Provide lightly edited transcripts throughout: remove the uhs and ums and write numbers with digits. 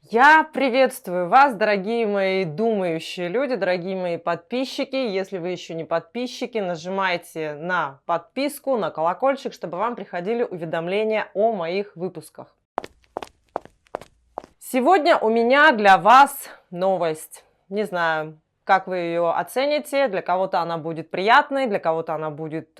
Я приветствую вас, дорогие мои думающие люди, дорогие мои подписчики. Если вы еще не подписчики, нажимайте на подписку, на колокольчик, чтобы вам приходили уведомления о моих выпусках. Сегодня у меня для вас новость. Не знаю, как вы ее оцените. Для кого-то она будет приятной, для кого-то она будет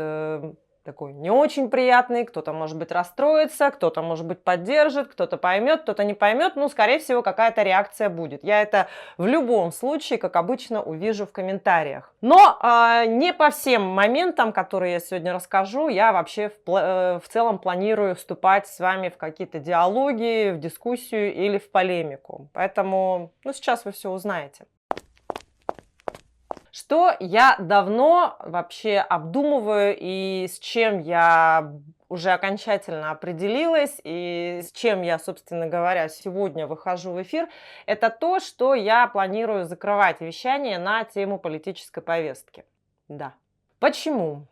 такой не очень приятный. Кто-то, может быть, расстроится, кто-то, может быть, поддержит, кто-то поймет, кто-то не поймет. Ну, скорее всего, какая-то реакция будет. Я это в любом случае, как обычно, увижу в комментариях. Но не по всем моментам, которые я сегодня расскажу, я вообще в целом планирую вступать с вами в какие-то диалоги, в дискуссию или в полемику. Поэтому, ну, сейчас вы все узнаете. Что я давно вообще обдумываю и с чем я уже окончательно определилась и с чем я, собственно говоря, сегодня выхожу в эфир, это то, что я планирую закрывать вещание на тему политической повестки. Да. Почему?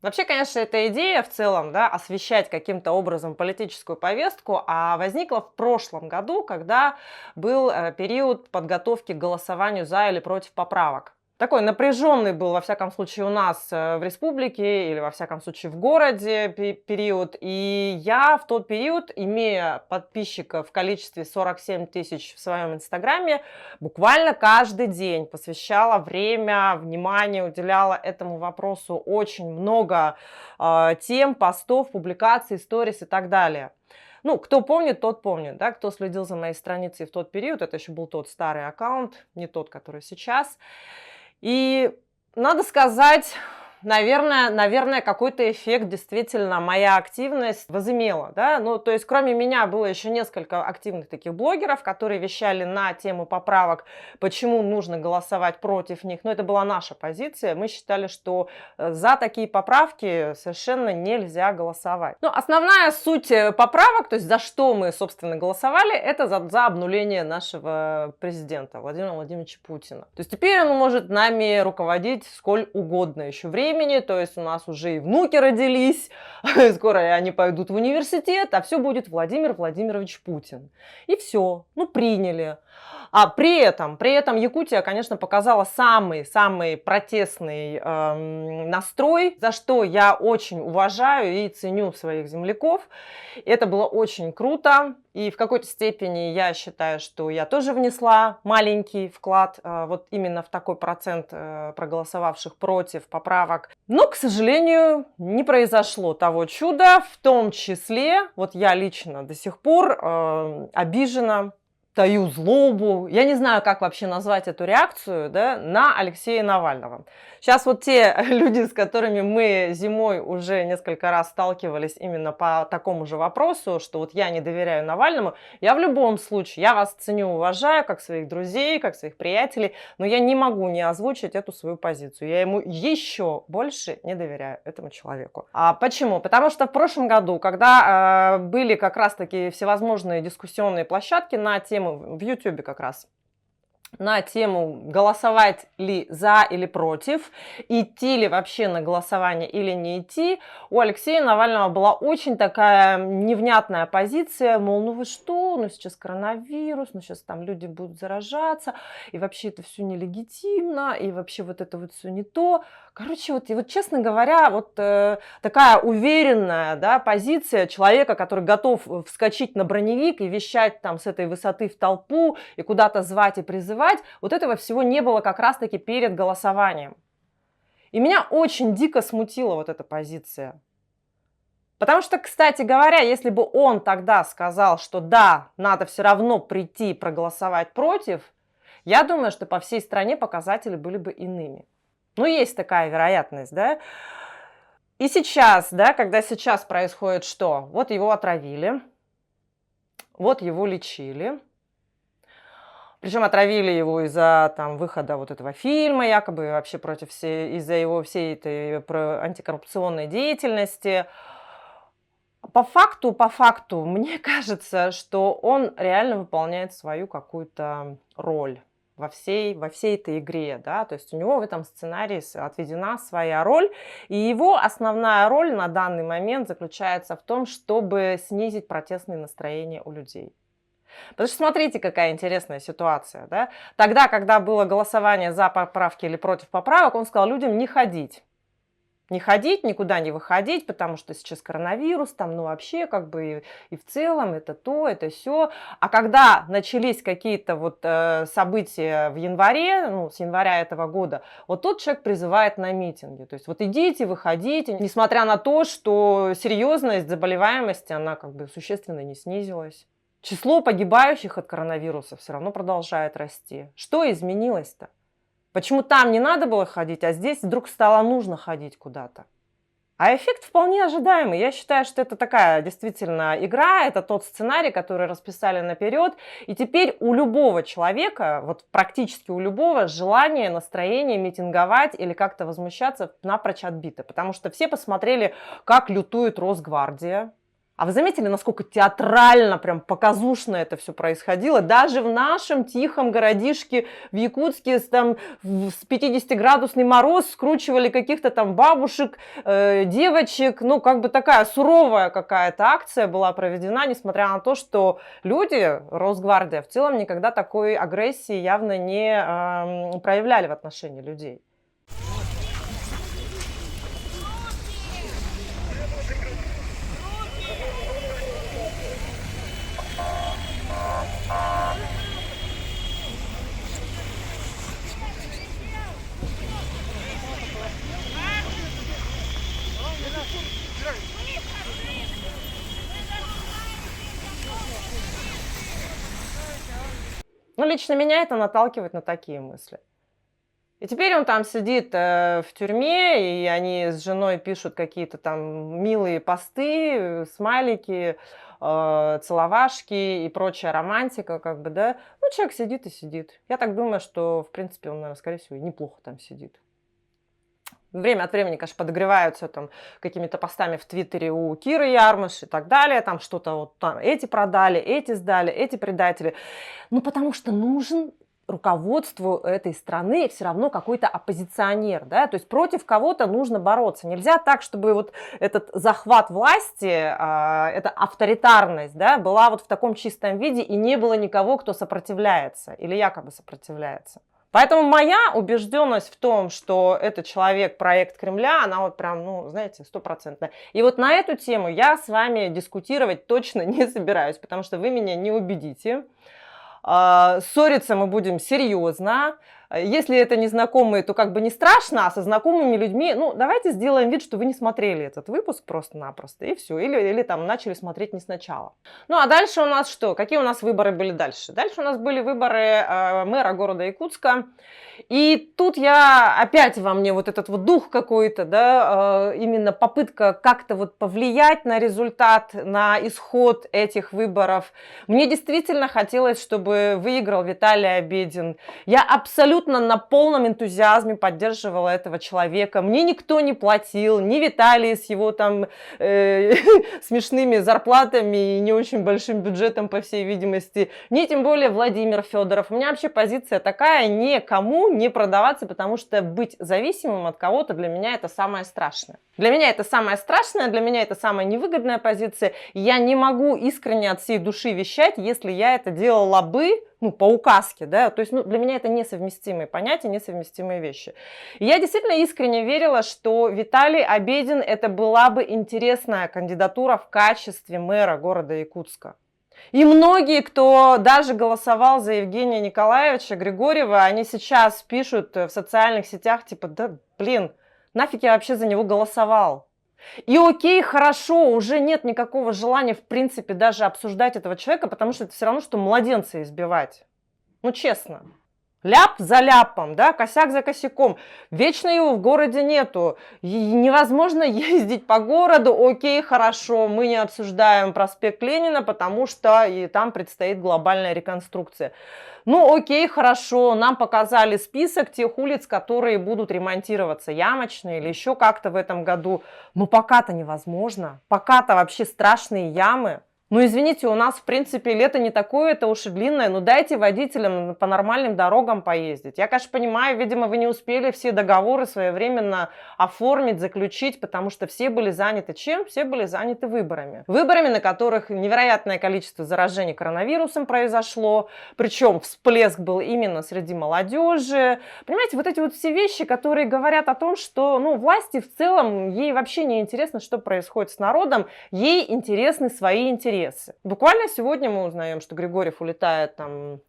Вообще, конечно, эта идея в целом, да, освещать каким-то образом политическую повестку, возникла в прошлом году, когда был период подготовки к голосованию за или против поправок. Такой напряженный был, во всяком случае, у нас в республике или, во всяком случае, в городе период. И я в тот период, имея подписчиков в количестве 47 тысяч в своем инстаграме, буквально каждый день посвящала время, внимание, уделяла этому вопросу очень много тем, постов, публикаций, сторис и так далее. Ну, кто помнит, тот помнит, да, кто следил за моей страницей в тот период, это еще был тот старый аккаунт, не тот, который сейчас. И надо сказать, наверное, какой-то эффект действительно моя активность возымела, да. Ну, то есть, кроме меня было еще несколько активных таких блогеров, которые вещали на тему поправок, почему нужно голосовать против них. Но это была наша позиция. Мы считали, что за такие поправки совершенно нельзя голосовать. Ну, основная суть поправок, то есть за что мы, собственно, голосовали, это за обнуление нашего президента Владимира Владимировича Путина. То есть теперь он может нами руководить сколь угодно еще времени, то есть у нас уже и внуки родились, скоро они пойдут в университет, а все будет Владимир Владимирович Путин. И все, ну приняли. А при этом Якутия, конечно, показала самый протестный настрой, за что я очень уважаю и ценю своих земляков. Это было очень круто. И в какой-то степени я считаю, что я тоже внесла маленький вклад вот именно в такой процент проголосовавших против поправок. Но, к сожалению, не произошло того чуда, в том числе, вот я лично до сих пор обижена, таю злобу, я не знаю, как вообще назвать эту реакцию, да, на Алексея Навального. Сейчас вот те люди, с которыми мы зимой уже несколько раз сталкивались именно по такому же вопросу, что вот я не доверяю Навальному, я в любом случае, я вас ценю, уважаю, как своих друзей, как своих приятелей, но я не могу не озвучить эту свою позицию. Я ему еще больше не доверяю, этому человеку. А почему? Потому что в прошлом году, когда были как раз-таки всевозможные дискуссионные площадки на тему, в YouTube как раз, на тему голосовать ли за или против, идти ли вообще на голосование или не идти, у Алексея Навального была очень такая невнятная позиция, мол, ну вы что, ну сейчас коронавирус, ну сейчас там люди будут заражаться, и вообще это все нелегитимно, и вообще вот это вот все не то. Короче, вот, и вот честно говоря, вот такая уверенная, да, позиция человека, который готов вскочить на броневик и вещать там с этой высоты в толпу, и куда-то звать и призывать, вот этого всего не было как раз-таки перед голосованием. И меня очень дико смутила вот эта позиция. Потому что, кстати говоря, если бы он тогда сказал, что да, надо все равно прийти проголосовать против, я думаю, что по всей стране показатели были бы иными. Ну, есть такая вероятность, да. И сейчас, да, когда сейчас происходит что? Вот его отравили, вот его лечили. Причем отравили его из-за там выхода вот этого фильма, якобы вообще из-за его всей этой антикоррупционной деятельности. По факту, мне кажется, что он реально выполняет свою какую-то роль во всей этой игре, да, то есть у него в этом сценарии отведена своя роль, и его основная роль на данный момент заключается в том, чтобы снизить протестные настроения у людей. Потому что смотрите, какая интересная ситуация. Да? Тогда, когда было голосование за поправки или против поправок, он сказал людям не ходить. Не ходить, никуда не выходить, потому что сейчас коронавирус, там, ну, вообще, как бы, и в целом, это то, это все. А когда начались какие-то вот события в январе, ну, с января этого года, вот тут человек призывает на митинги. То есть вот идите, выходите, несмотря на то, что серьезность заболеваемости, она как бы существенно не снизилась. Число погибающих от коронавируса все равно продолжает расти. Что изменилось-то? Почему там не надо было ходить, а здесь вдруг стало нужно ходить куда-то? А эффект вполне ожидаемый. Я считаю, что это такая действительно игра, это тот сценарий, который расписали наперед. И теперь у любого человека, вот практически у любого, желание, настроение митинговать или как-то возмущаться напрочь отбито. Потому что все посмотрели, как лютует Росгвардия. А вы заметили, насколько театрально, прям показушно это все происходило? Даже в нашем тихом городишке в Якутске там с 50-градусный мороз скручивали каких-то там бабушек, девочек. Ну, как бы такая суровая какая-то акция была проведена, несмотря на то, что люди, Росгвардия, в целом никогда такой агрессии явно не проявляли в отношении людей. Ну, лично меня это наталкивает на такие мысли. И теперь он там сидит в тюрьме, и они с женой пишут какие-то там милые посты, смайлики, целовашки и прочая романтика, как бы, да. Ну, человек сидит и сидит. Я так думаю, что, в принципе, он, наверное, скорее всего, и неплохо там сидит. Время от времени, конечно, подогреваются там какими-то постами в Твиттере у Киры Ярмыш и так далее. Там что-то вот там эти продали, эти сдали, эти предатели. Ну, потому что нужен руководству этой страны все равно какой-то оппозиционер, да, то есть против кого-то нужно бороться. Нельзя так, чтобы вот этот захват власти, эта авторитарность, да, была вот в таком чистом виде и не было никого, кто сопротивляется или якобы сопротивляется. Поэтому моя убежденность в том, что этот человек проект Кремля, она вот прям, ну, знаете, стопроцентная. И вот на эту тему я с вами дискутировать точно не собираюсь, потому что вы меня не убедите. Ссориться мы будем серьезно. Если это незнакомые, то как бы не страшно, а со знакомыми людьми, ну, давайте сделаем вид, что вы не смотрели этот выпуск просто-напросто, и все. Или там начали смотреть не сначала. Ну, а дальше у нас что? Какие у нас выборы были дальше? Дальше у нас были выборы мэра города Якутска. И тут я опять во мне вот этот вот дух какой-то, да, именно попытка как-то вот повлиять на результат, на исход этих выборов. Мне действительно хотелось, чтобы выиграл Виталий Обедин. Я абсолютно на полном энтузиазме поддерживала этого человека. Мне никто не платил, ни Виталий с его там смешными зарплатами и не очень большим бюджетом, по всей видимости, ни тем более Владимир Федоров. У меня вообще позиция такая: никому не продаваться, потому что быть зависимым от кого-то для меня это самое страшное. Для меня это самое страшное, для меня это самая невыгодная позиция. Я не могу искренне от всей души вещать, если я это делала бы, ну, по указке, да, то есть, ну, для меня это несовместимые понятия, несовместимые вещи. И я действительно искренне верила, что Виталий Обедин это была бы интересная кандидатура в качестве мэра города Якутска. И многие, кто даже голосовал за Евгения Николаевича Григорьева, они сейчас пишут в социальных сетях, типа, да блин, нафиг я вообще за него голосовал. И окей, хорошо, уже нет никакого желания, в принципе, даже обсуждать этого человека, потому что это все равно, что младенца избивать. Ну, честно. Ляп за ляпом, да, косяк за косяком. Вечно его в городе нету. И невозможно ездить по городу. Окей, хорошо, мы не обсуждаем проспект Ленина, потому что и там предстоит глобальная реконструкция. Ну, окей, хорошо, нам показали список тех улиц, которые будут ремонтироваться ямочные или еще как-то в этом году. Но пока-то невозможно. Пока-то вообще страшные ямы. Ну, извините, у нас, в принципе, лето не такое, это уж и длинное. Ну, дайте водителям по нормальным дорогам поездить. Я, конечно, понимаю, видимо, вы не успели все договоры своевременно оформить, заключить, потому что все были заняты чем? Все были заняты выборами. Выборами, на которых невероятное количество заражений коронавирусом произошло. Причем всплеск был именно среди молодежи. Понимаете, вот эти вот все вещи, которые говорят о том, что, ну, власти в целом, ей вообще не интересно, что происходит с народом, ей интересны свои интересы. Буквально сегодня мы узнаем, что Григорьев улетает там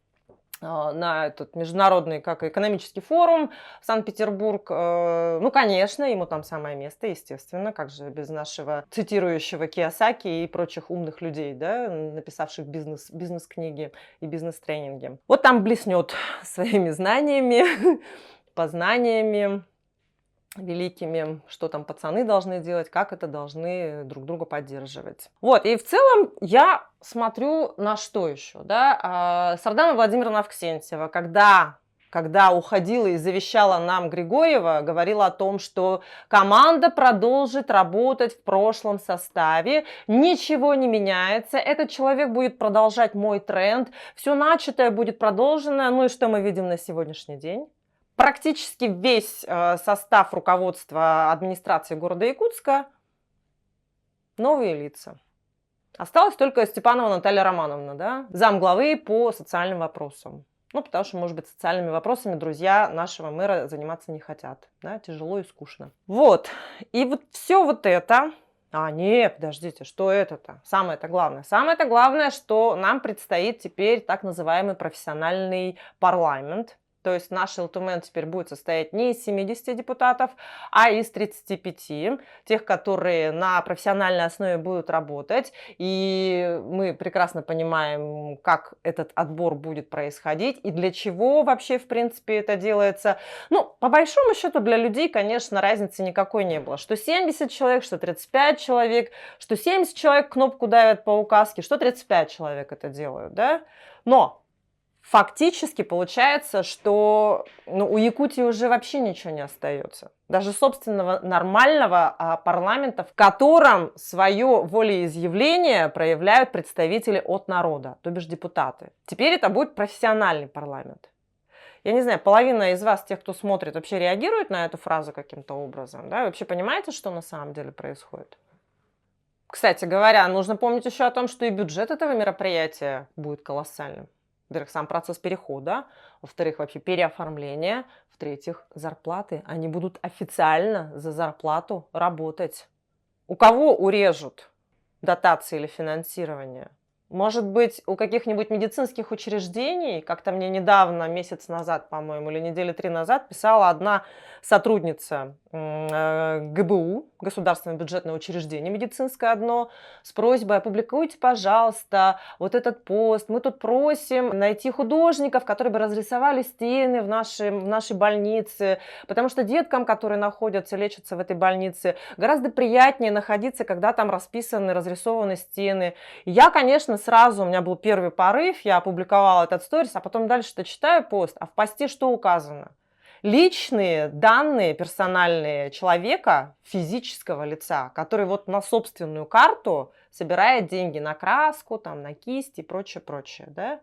на этот международный экономический форум в Санкт-Петербург. Ну, конечно, ему там самое место, естественно, как же без нашего цитирующего Кийосаки и прочих умных людей, да, написавших бизнес-книги и бизнес-тренинги. Вот там блеснет своими знаниями, познаниями великими, что там пацаны должны делать, как это должны друг друга поддерживать. Вот, и в целом я смотрю на что еще, да, Сардана Владимировна Авксентьева, когда уходила и завещала нам Григорьева, говорила о том, что команда продолжит работать в прошлом составе, ничего не меняется, этот человек будет продолжать мой тренд, все начатое будет продолжено, ну и что мы видим на сегодняшний день? Практически весь состав руководства администрации города Якутска новые лица. Осталась только Степанова Наталья Романовна, да, замглавы по социальным вопросам. Ну, потому что, может быть, социальными вопросами друзья нашего мэра заниматься не хотят. Да, тяжело и скучно. Вот. И вот все вот это... нет, подождите, что это-то? Самое-то главное. Самое-то главное, что нам предстоит теперь так называемый профессиональный парламент. То есть наш ЛТМН теперь будет состоять не из 70 депутатов, а из 35, тех, которые на профессиональной основе будут работать. И мы прекрасно понимаем, как этот отбор будет происходить и для чего вообще, в принципе, это делается. Ну, по большому счету, для людей, конечно, разницы никакой не было. Что 70 человек, что 35 человек, что 70 человек кнопку давят по указке, что 35 человек это делают, да? Но фактически получается, что у Якутии уже вообще ничего не остается. Даже собственного нормального парламента, в котором свое волеизъявление проявляют представители от народа, то бишь депутаты. Теперь это будет профессиональный парламент. Я не знаю, половина из вас, тех, кто смотрит, вообще реагирует на эту фразу каким-то образом? Да? Вы вообще понимаете, что на самом деле происходит? Кстати говоря, нужно помнить еще о том, что и бюджет этого мероприятия будет колоссальным. Во-первых, сам процесс перехода, во-вторых, вообще переоформление, в-третьих, зарплаты. Они будут официально за зарплату работать. У кого урежут дотации или финансирование? Может быть, у каких-нибудь медицинских учреждений, как-то мне недавно, месяц назад, по-моему, или недели 3 назад, писала одна сотрудница ГБУ, Государственное бюджетное учреждение медицинское одно, с просьбой: опубликуйте, пожалуйста, вот этот пост. Мы тут просим найти художников, которые бы разрисовали стены в нашей больнице, потому что деткам, которые находятся, лечатся в этой больнице, гораздо приятнее находиться, когда там расписаны, разрисованы стены. Я, конечно, сразу, у меня был первый порыв, я опубликовала этот сторис, а потом дальше-то читаю пост, а в посте что указано? Личные данные персональные человека, физического лица, который вот на собственную карту собирает деньги на краску, там, на кисть и прочее, да?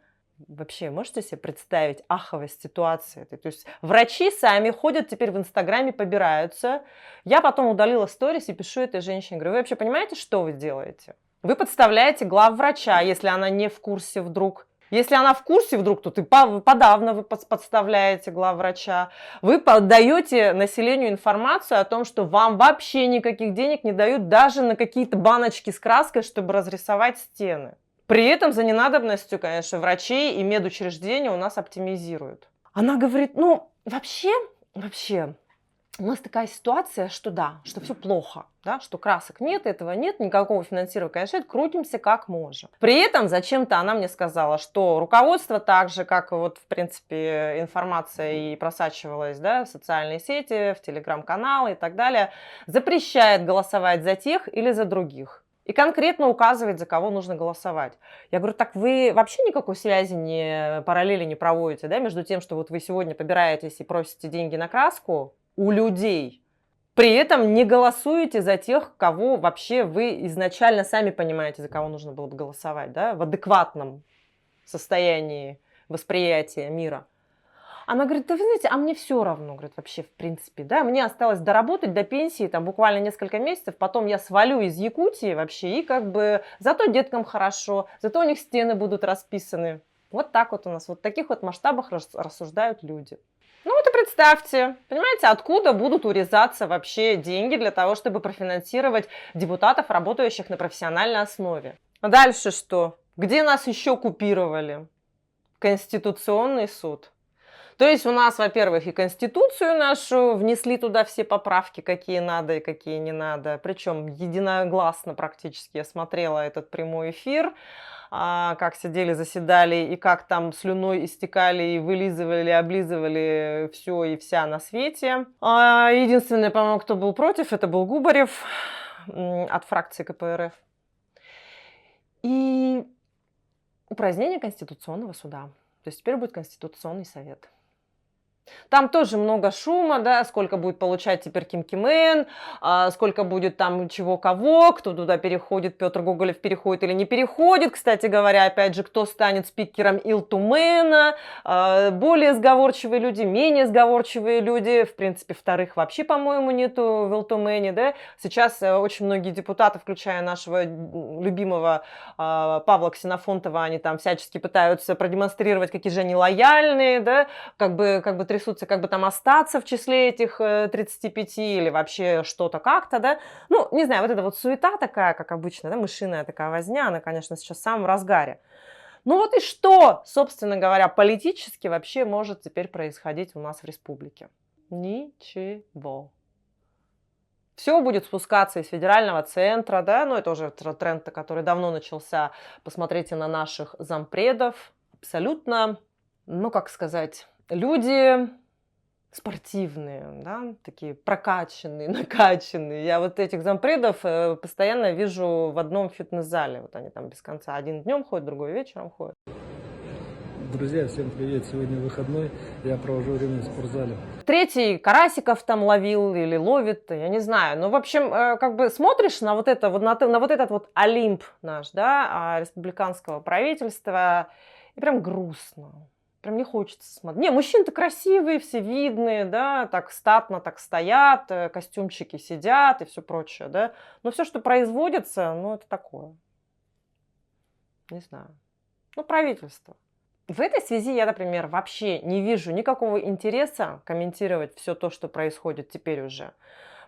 Вообще, можете себе представить аховость ситуации? То есть врачи сами ходят теперь в Инстаграме, побираются. Я потом удалила сторис и пишу этой женщине, говорю: вы вообще понимаете, что вы делаете? Вы подставляете главврача, если она не в курсе вдруг. Если она в курсе вдруг, то подавно вы подставляете главврача. Вы даете населению информацию о том, что вам вообще никаких денег не дают даже на какие-то баночки с краской, чтобы разрисовать стены. При этом за ненадобностью, конечно, врачей и медучреждения у нас оптимизируют. Она говорит: вообще, у нас такая ситуация, что да, что все плохо, да, что красок нет, этого нет, никакого финансирования, конечно, крутимся как можем. При этом зачем-то она мне сказала, что руководство так же, как вот, в принципе, информация и просачивалась, да, в социальные сети, в телеграм-каналы и так далее, запрещает голосовать за тех или за других. И конкретно указывать, за кого нужно голосовать. Я говорю: так вы вообще никакой связи, параллели не проводите, да, между тем, что вот вы сегодня побираетесь и просите деньги на краску у людей, При этом не голосуете за тех, кого вообще вы изначально сами понимаете, за кого нужно было бы голосовать, да, в адекватном состоянии восприятия мира. Она говорит: да вы знаете, а мне все равно, говорит, вообще в принципе, да, мне осталось доработать до пенсии, там буквально несколько месяцев, потом я свалю из Якутии вообще, и как бы зато деткам хорошо, зато у них стены будут расписаны. Вот так вот у нас, вот в таких вот масштабах рассуждают люди. Ну вот и представьте, понимаете, откуда будут урезаться вообще деньги для того, чтобы профинансировать депутатов, работающих на профессиональной основе. А дальше что? Где нас еще купировали? Конституционный суд. То есть у нас, во-первых, и Конституцию нашу внесли туда все поправки, какие надо и какие не надо. Причем единогласно практически я смотрела этот прямой эфир, как сидели, заседали и как там слюной истекали и вылизывали, облизывали все и вся на свете. Единственный, по-моему, кто был против, это был Губарев от фракции КПРФ. И упразднение Конституционного суда. То есть теперь будет Конституционный совет. Там тоже много шума, да, сколько будет получать теперь Ким Ким Ын, сколько будет там чего кого, кто туда переходит, Петр Гоголев переходит или не переходит. Кстати говоря, опять же, кто станет спикером Илтумена, более сговорчивые люди, менее сговорчивые люди. В принципе, вторых вообще, по-моему, нету в Илтумене, да. Сейчас очень многие депутаты, включая нашего любимого Павла Ксенофонтова, они там всячески пытаются продемонстрировать, какие же они лояльные, да, как бы трясутся, как бы там остаться в числе этих 35 или вообще что-то как-то, да. Ну, не знаю, вот эта вот суета такая, как обычно, да, мышиная такая возня, она, конечно, сейчас в самом разгаре. Ну вот и что, собственно говоря, политически вообще может теперь происходить у нас в республике? Ничего. Все будет спускаться из федерального центра, да, ну это уже тренд, который давно начался. Посмотрите на наших зампредов. Абсолютно, ну как сказать, люди спортивные, да, такие прокачанные, накачанные. Я вот этих зампредов постоянно вижу в одном фитнес-зале. Вот они там без конца. Один днем ходит, другой вечером ходит. Друзья, всем привет! Сегодня выходной, я провожу время в спортзале. Третий карасиков там ловил или ловит, я не знаю. Ну, в общем, как бы смотришь на вот это, вот на вот этот вот Олимп наш, да, республиканского правительства, и прям грустно. Прям не хочется смотреть. Не, мужчины-то красивые, все видные, да, так статно так стоят, костюмчики сидят и все прочее, да. Но все, что производится, ну, это такое. Не знаю. Ну, правительство. В этой связи я, например, вообще не вижу никакого интереса комментировать все то, что происходит теперь уже.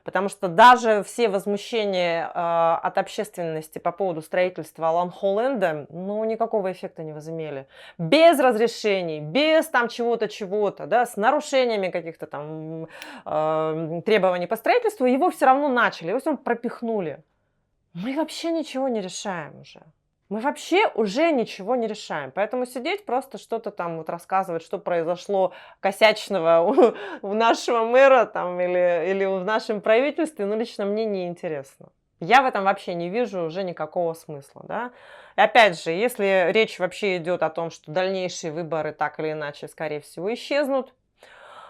Потому что даже все возмущения от общественности по поводу строительства Ланхолленда, ну, никакого эффекта не возымели. Без разрешений, без там чего-то, да, с нарушениями каких-то там требований по строительству, его все равно начали, его все равно пропихнули. Мы вообще ничего не решаем уже. Мы вообще уже ничего не решаем. Поэтому сидеть просто что-то там вот рассказывать, что произошло косячного у нашего мэра там, или в нашем правительстве, ну, лично мне не интересно. Я в этом вообще не вижу уже никакого смысла. Да? И опять же, если речь вообще идет о том, что дальнейшие выборы так или иначе, скорее всего, исчезнут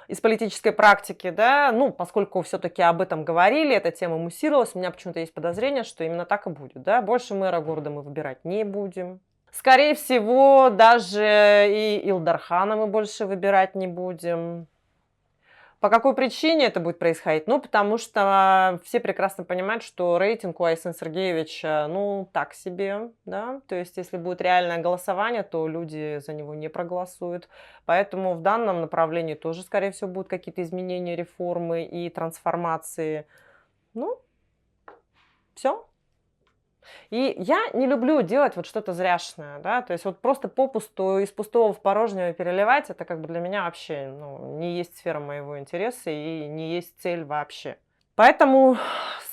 из политической практики, да, ну, поскольку все-таки об этом говорили, эта тема муссировалась, у меня почему-то есть подозрение, что именно так и будет, да, больше мэра города мы выбирать не будем. Скорее всего, даже и Илдархана мы больше выбирать не будем. По какой причине это будет происходить? Ну, потому что все прекрасно понимают, что рейтинг у Айсена Сергеевича, ну, так себе, да. То есть, если будет реальное голосование, то люди за него не проголосуют. Поэтому в данном направлении тоже, скорее всего, будут какие-то изменения, реформы и трансформации. Ну, все. И я не люблю делать вот что-то зряшное, да, то есть вот просто попусту из пустого в порожнее переливать, это как бы для меня вообще, ну, не есть сфера моего интереса и не есть цель вообще. Поэтому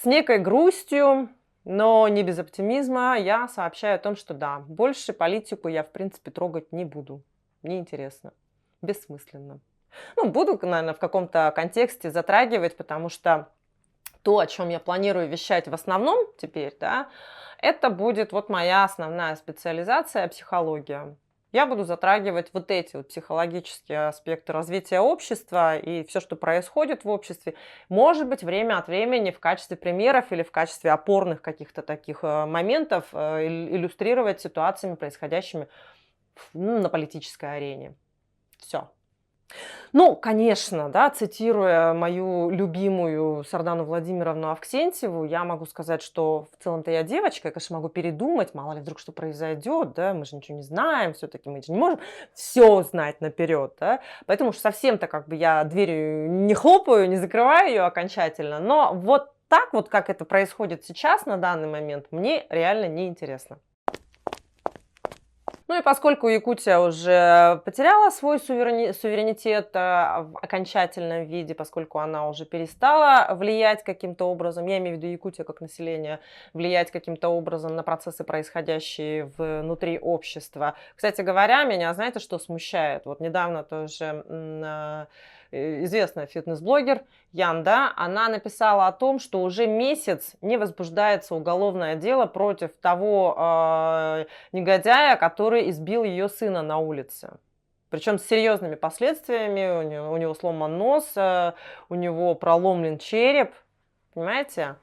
с некой грустью, но не без оптимизма, я сообщаю о том, что да, больше политику я, в принципе, трогать не буду. Неинтересно, бессмысленно. Ну, буду, наверное, в каком-то контексте затрагивать, потому что то, о чем я планирую вещать в основном теперь, да, это будет вот моя основная специализация — психология. Я буду затрагивать вот эти вот психологические аспекты развития общества и все, что происходит в обществе. Может быть, время от времени в качестве примеров или в качестве опорных каких-то таких моментов иллюстрировать ситуациями, происходящими на политической арене. Все. Ну, конечно, да, цитируя мою любимую Сардану Владимировну Авксентьеву, я могу сказать, что в целом-то я девочка, я, конечно, могу передумать, мало ли вдруг что произойдет, да, мы же ничего не знаем, все-таки мы же не можем все знать наперед, да, поэтому уж совсем-то как бы я дверью не хлопаю, не закрываю ее окончательно, но вот так вот, как это происходит сейчас на данный момент, мне реально неинтересно. Ну и поскольку Якутия уже потеряла свой суверенитет в окончательном виде, поскольку она уже перестала влиять каким-то образом, я имею в виду Якутия как население, влиять каким-то образом на процессы, происходящие внутри общества. Кстати говоря, меня, знаете, что смущает? Вот недавно тоже известная фитнес-блогер Янда, она написала о том, что уже месяц не возбуждается уголовное дело против того негодяя, который избил ее сына на улице. Причем с серьезными последствиями. У него сломан нос, у него проломлен череп. Понимаете?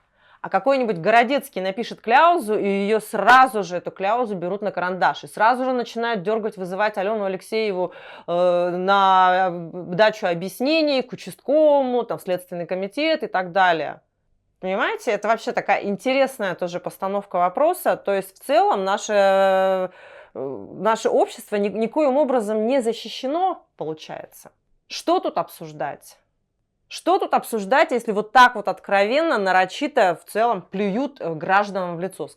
А какой-нибудь Городецкий напишет кляузу, и ее сразу же, эту кляузу, берут на карандаш. И сразу же начинают дергать, вызывать Алену Алексееву на дачу объяснений к участковому, там, Следственный комитет и так далее. Понимаете, это вообще такая интересная тоже постановка вопроса. То есть в целом наше общество никоим образом не защищено, получается. Что тут обсуждать? Что тут обсуждать, если вот так вот откровенно, нарочито в целом плюют гражданам в лицо,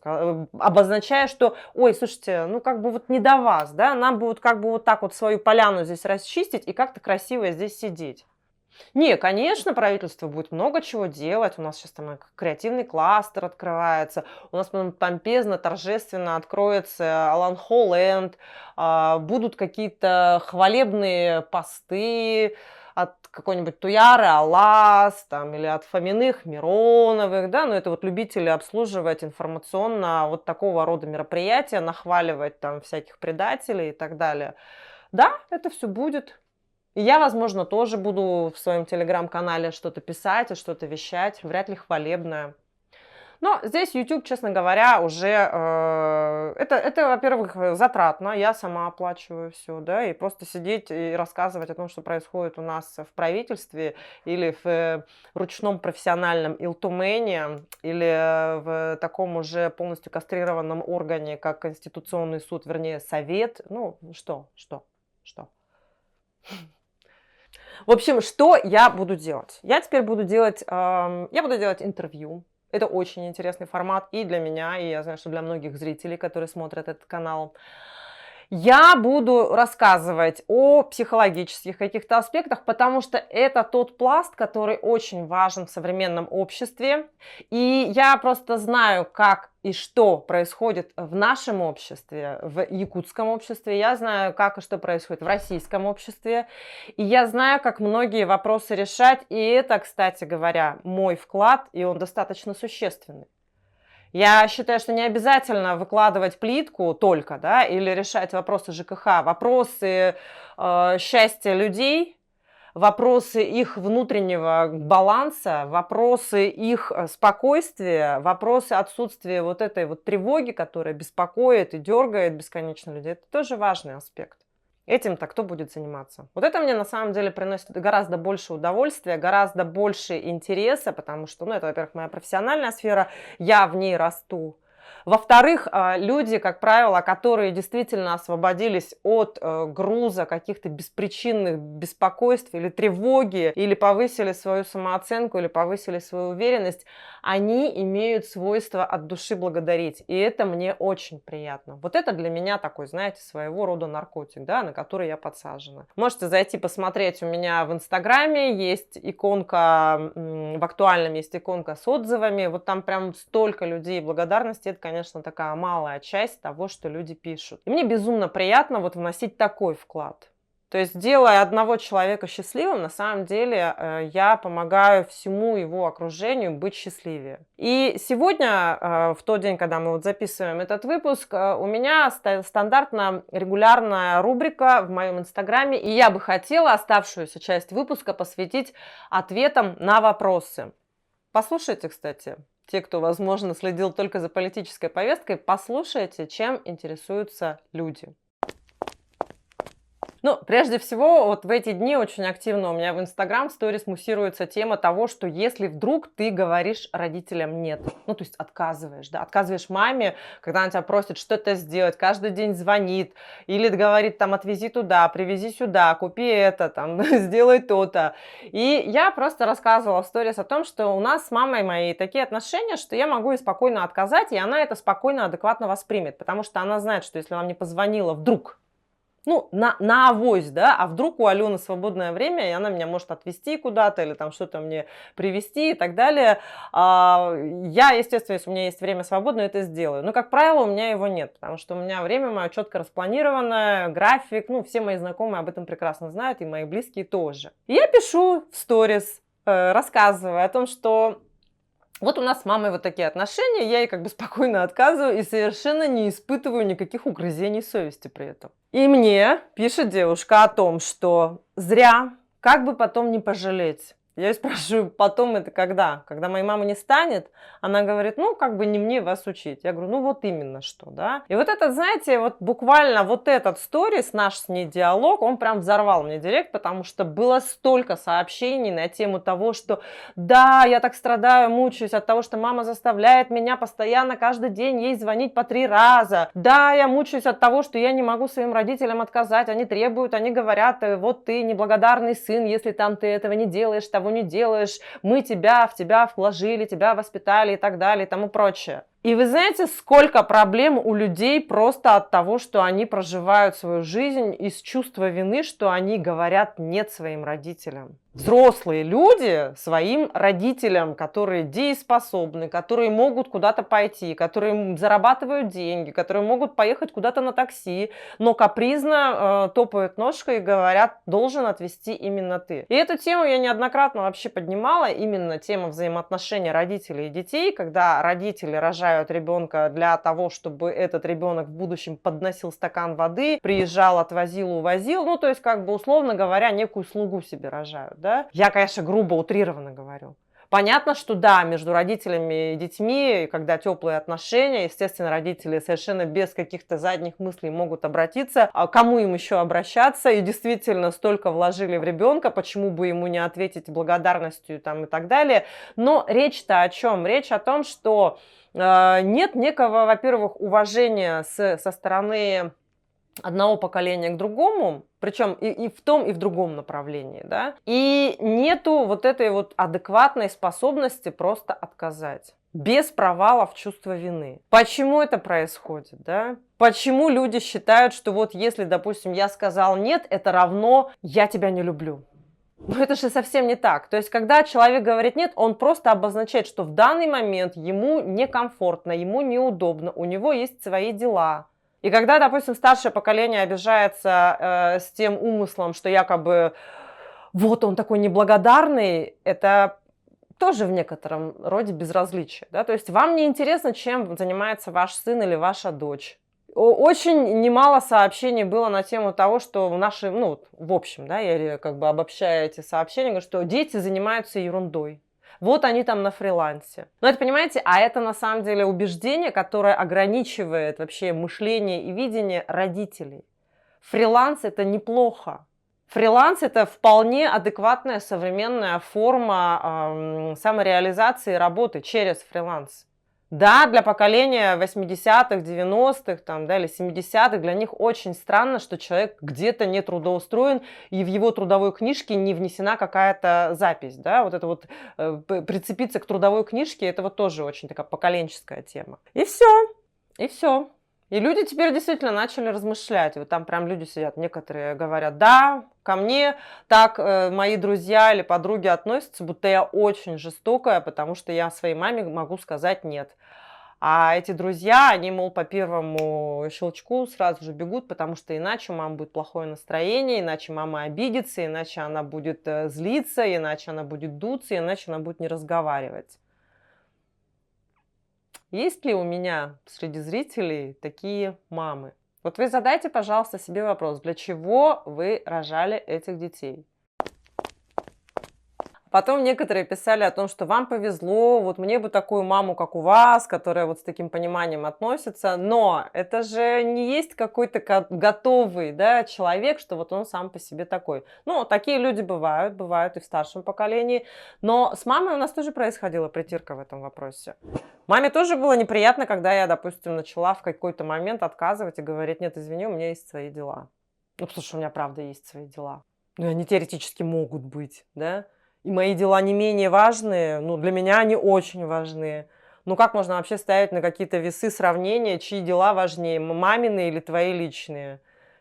обозначая, что, ой, слушайте, ну как бы вот не до вас, да, нам бы вот как бы вот так вот свою поляну здесь расчистить и как-то красиво здесь сидеть. Не, конечно, правительство будет много чего делать. У нас сейчас там креативный кластер открывается. У нас помпезно, торжественно откроется Алан Холленд. Будут какие-то хвалебные посты от какой-нибудь Туяры Алас там, или от Фоминых Мироновых. Да? Но это вот любители обслуживать информационно вот такого рода мероприятия, нахваливать там всяких предателей и так далее. Да, это все будет. И я, возможно, тоже буду в своем телеграм-канале что-то писать и что-то вещать, вряд ли хвалебное. Но здесь YouTube, честно говоря, уже это, во-первых, затратно. Я сама оплачиваю все, да, и просто сидеть и рассказывать о том, что происходит у нас в правительстве или в ручном профессиональном илтумене, или в таком уже полностью кастрированном органе, как Конституционный суд, вернее, Совет. Ну, что? В общем, что я буду делать? Я теперь буду делать интервью. Это очень интересный формат и для меня, и я знаю, что для многих зрителей, которые смотрят этот канал. Я буду рассказывать о психологических каких-то аспектах, потому что это тот пласт, который очень важен в современном обществе. И я просто знаю, как и что происходит в нашем обществе, в якутском обществе. Я знаю, как и что происходит в российском обществе. И я знаю, как многие вопросы решать. И это, кстати говоря, мой вклад, и он достаточно существенный. Я считаю, что не обязательно выкладывать плитку только, да, или решать вопросы ЖКХ, вопросы счастья людей, вопросы их внутреннего баланса, вопросы их спокойствия, вопросы отсутствия вот этой вот тревоги, которая беспокоит и дергает бесконечно людей. Это тоже важный аспект. Этим-то кто будет заниматься? Вот это мне на самом деле приносит гораздо больше удовольствия, гораздо больше интереса, потому что, ну, это, во-первых, моя профессиональная сфера, я в ней расту. Во-вторых, люди, как правило, которые действительно освободились от груза каких-то беспричинных беспокойств или тревоги, или повысили свою самооценку, или повысили свою уверенность, они имеют свойство от души благодарить. И это мне очень приятно. Вот это для меня такой, знаете, своего рода наркотик, да, на который я подсажена. Можете зайти посмотреть, у меня в Инстаграме есть иконка, в актуальном есть иконка с отзывами. Вот там прям столько людей благодарности. Это, конечно, такая малая часть того, что люди пишут. И мне безумно приятно вот вносить такой вклад. То есть, делая одного человека счастливым, на самом деле я помогаю всему его окружению быть счастливее. И сегодня, в тот день, когда мы вот записываем этот выпуск, у меня стандартно регулярная рубрика в моем инстаграме, и я бы хотела оставшуюся часть выпуска посвятить ответам на вопросы. Послушайте, кстати, те, кто, возможно, следил только за политической повесткой, послушайте, чем интересуются люди. Ну, прежде всего, вот в эти дни очень активно у меня в Инстаграм сторис муссируется тема того, что если вдруг ты говоришь родителям «нет», ну, то есть отказываешь, да, отказываешь маме, когда она тебя просит что-то сделать, каждый день звонит или говорит там «отвези туда, привези сюда, купи это, там, сделай то-то». И я просто рассказывала в сторис о том, что у нас с мамой моей такие отношения, что я могу ей спокойно отказать, и она это спокойно, адекватно воспримет, потому что она знает, что если она мне позвонила вдруг, ну, на авось, да, а вдруг у Алены свободное время, и она меня может отвезти куда-то или там что-то мне привезти и так далее. Я, естественно, если у меня есть время свободное, это сделаю. Но, как правило, у меня его нет, потому что у меня время мое четко распланированное, график, ну, все мои знакомые об этом прекрасно знают, и мои близкие тоже. И я пишу в сторис, рассказывая о том, что вот у нас с мамой вот такие отношения, я ей как бы спокойно отказываю и совершенно не испытываю никаких угрызений совести при этом. И мне пишет девушка о том, что зря, как бы потом не пожалеть. Я ее спрашиваю, потом это когда? Когда моей мамы не станет? Она говорит, ну, как бы не мне вас учить. Я говорю, ну, вот именно что, да. И вот этот, знаете, вот буквально вот этот сторис, наш с ней диалог, он прям взорвал мне директ, потому что было столько сообщений на тему того, что да, я так страдаю, мучаюсь от того, что мама заставляет меня постоянно каждый день ей звонить по 3 раза. Да, я мучаюсь от того, что я не могу своим родителям отказать. Они требуют, они говорят, вот ты неблагодарный сын, если там ты этого не делаешь, того не делаешь, мы в тебя вложили, тебя воспитали и так далее и тому прочее. И вы знаете, сколько проблем у людей просто от того, что они проживают свою жизнь из чувства вины, что они говорят «нет» своим родителям. Взрослые люди своим родителям, которые дееспособны, которые могут куда-то пойти, которые зарабатывают деньги, которые могут поехать куда-то на такси, но капризно топают ножкой и говорят «должен отвезти именно ты». И эту тему я неоднократно вообще поднимала, именно тему взаимоотношений родителей и детей, когда родители рожают ребенка для того, чтобы этот ребенок в будущем подносил стакан воды, приезжал, отвозил, увозил, ну, то есть, как бы, условно говоря, некую слугу себе рожают, да. Я, конечно, грубо, утрированно говорю. Понятно, что да, между родителями и детьми, когда теплые отношения, естественно, родители совершенно без каких-то задних мыслей могут обратиться. А кому им еще обращаться? И действительно, столько вложили в ребенка, почему бы ему не ответить благодарностью там, и так далее. Но речь-то о чем? Речь о том, что нет некого, во-первых, уважения со стороны одного поколения к другому, причем и в том, и в другом направлении, да, и нету вот этой вот адекватной способности просто отказать. Без провала в чувство вины. Почему это происходит, да? Почему люди считают, что вот если, допустим, я сказал нет, это равно я тебя не люблю? Но это же совсем не так. То есть, когда человек говорит «нет», он просто обозначает, что в данный момент ему некомфортно, ему неудобно, у него есть свои дела. И когда, допустим, старшее поколение обижается с тем умыслом, что якобы вот он такой неблагодарный, это тоже в некотором роде безразличие. Да? То есть вам не интересно, чем занимается ваш сын или ваша дочь. Очень немало сообщений было на тему того, что наши, ну, в общем, да, я как бы обобщаю эти сообщения, говорю, что дети занимаются ерундой. Вот они там на фрилансе. Но это, понимаете, а это на самом деле убеждение, которое ограничивает вообще мышление и видение родителей. Фриланс – это неплохо. Фриланс – это вполне адекватная современная форма самореализации работы через фриланс. Да, для поколения 80-х, 90-х там, да, или 70-х для них очень странно, что человек где-то не трудоустроен, и в его трудовой книжке не внесена какая-то запись. Да? Вот это вот прицепиться к трудовой книжке, это вот тоже очень такая поколенческая тема. И все, и все. И люди теперь действительно начали размышлять. Вот там прям люди сидят, некоторые говорят, да, ко мне так мои друзья или подруги относятся, будто я очень жестокая, потому что я своей маме могу сказать нет. А эти друзья, они, мол, по первому щелчку сразу же бегут, потому что иначе у мамы будет плохое настроение, иначе мама обидится, иначе она будет злиться, иначе она будет дуться, иначе она будет не разговаривать. Есть ли у меня среди зрителей такие мамы? Вот вы задайте, пожалуйста, себе вопрос, для чего вы рожали этих детей? Потом некоторые писали о том, что вам повезло, вот мне бы такую маму, как у вас, которая вот с таким пониманием относится. Но это же не есть какой-то готовый, да, человек, что вот он сам по себе такой. Ну, такие люди бывают и в старшем поколении. Но с мамой у нас тоже происходила притирка в этом вопросе. Маме тоже было неприятно, когда я, допустим, начала в какой-то момент отказывать и говорить: нет, извини, у меня есть свои дела. Ну, потому что у меня правда есть свои дела. Ну, они теоретически могут быть, да. И мои дела не менее важные, ну, для меня они очень важны. Ну, как можно вообще ставить на какие-то весы сравнения, чьи дела важнее, мамины или твои личные?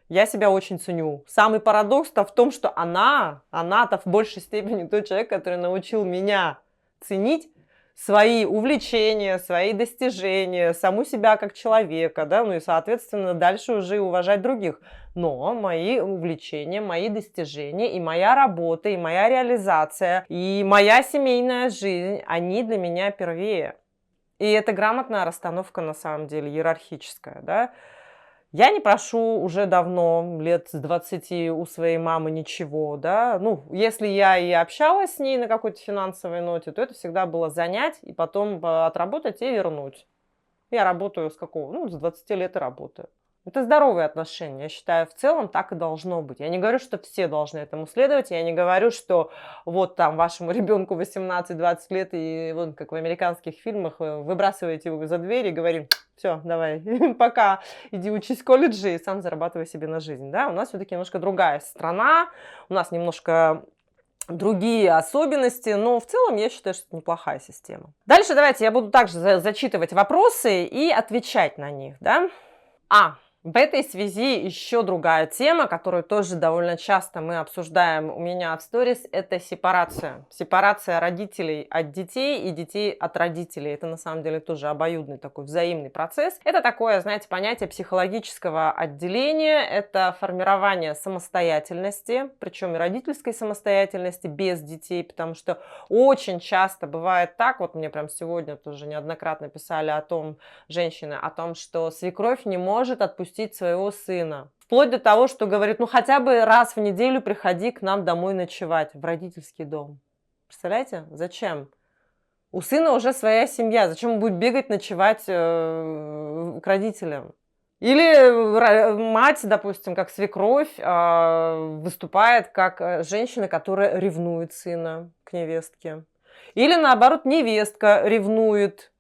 Я себя очень ценю. Самый парадокс-то в том, что она-то в большей степени тот человек, который научил меня ценить свои увлечения, свои достижения, саму себя как человека, да, ну и, соответственно, дальше уже и уважать других. Но мои увлечения, мои достижения, и моя работа, и моя реализация, и моя семейная жизнь, они для меня первее. И это грамотная расстановка, на самом деле, иерархическая, да. Я не прошу уже давно, лет с 20 у своей мамы ничего, да. Ну, если я и общалась с ней на какой-то финансовой ноте, то это всегда было занять и потом отработать и вернуть. Я работаю с какого? Ну, с 20 лет и работаю. Это здоровые отношения. Я считаю, в целом так и должно быть. Я не говорю, что все должны этому следовать. Я не говорю, что вот там вашему ребенку 18-20 лет, и вот как в американских фильмах выбрасываете его за дверь и говорим: все, давай, пока, иди учись в колледже и сам зарабатывай себе на жизнь. Да? У нас все-таки немножко другая страна, у нас немножко другие особенности, но в целом я считаю, что это неплохая система. Дальше давайте я буду также зачитывать вопросы и отвечать на них. Да? В этой связи еще другая тема, которую тоже довольно часто мы обсуждаем у меня в сторис, это сепарация. Сепарация родителей от детей и детей от родителей. Это на самом деле тоже обоюдный такой взаимный процесс. Это такое, знаете, понятие психологического отделения, это формирование самостоятельности, причем и родительской самостоятельности без детей, потому что очень часто бывает так, вот мне прям сегодня тоже неоднократно писали о том, женщины, о том, что свекровь не может отпустить своего сына. Вплоть до того, что говорит: ну хотя бы раз в неделю приходи к нам домой ночевать, в родительский дом. Представляете? Зачем? У сына уже своя семья. Зачем он будет бегать ночевать к родителям? Или мать, допустим, как свекровь, выступает как женщина, которая ревнует сына к невестке. Или наоборот, невестка ревнует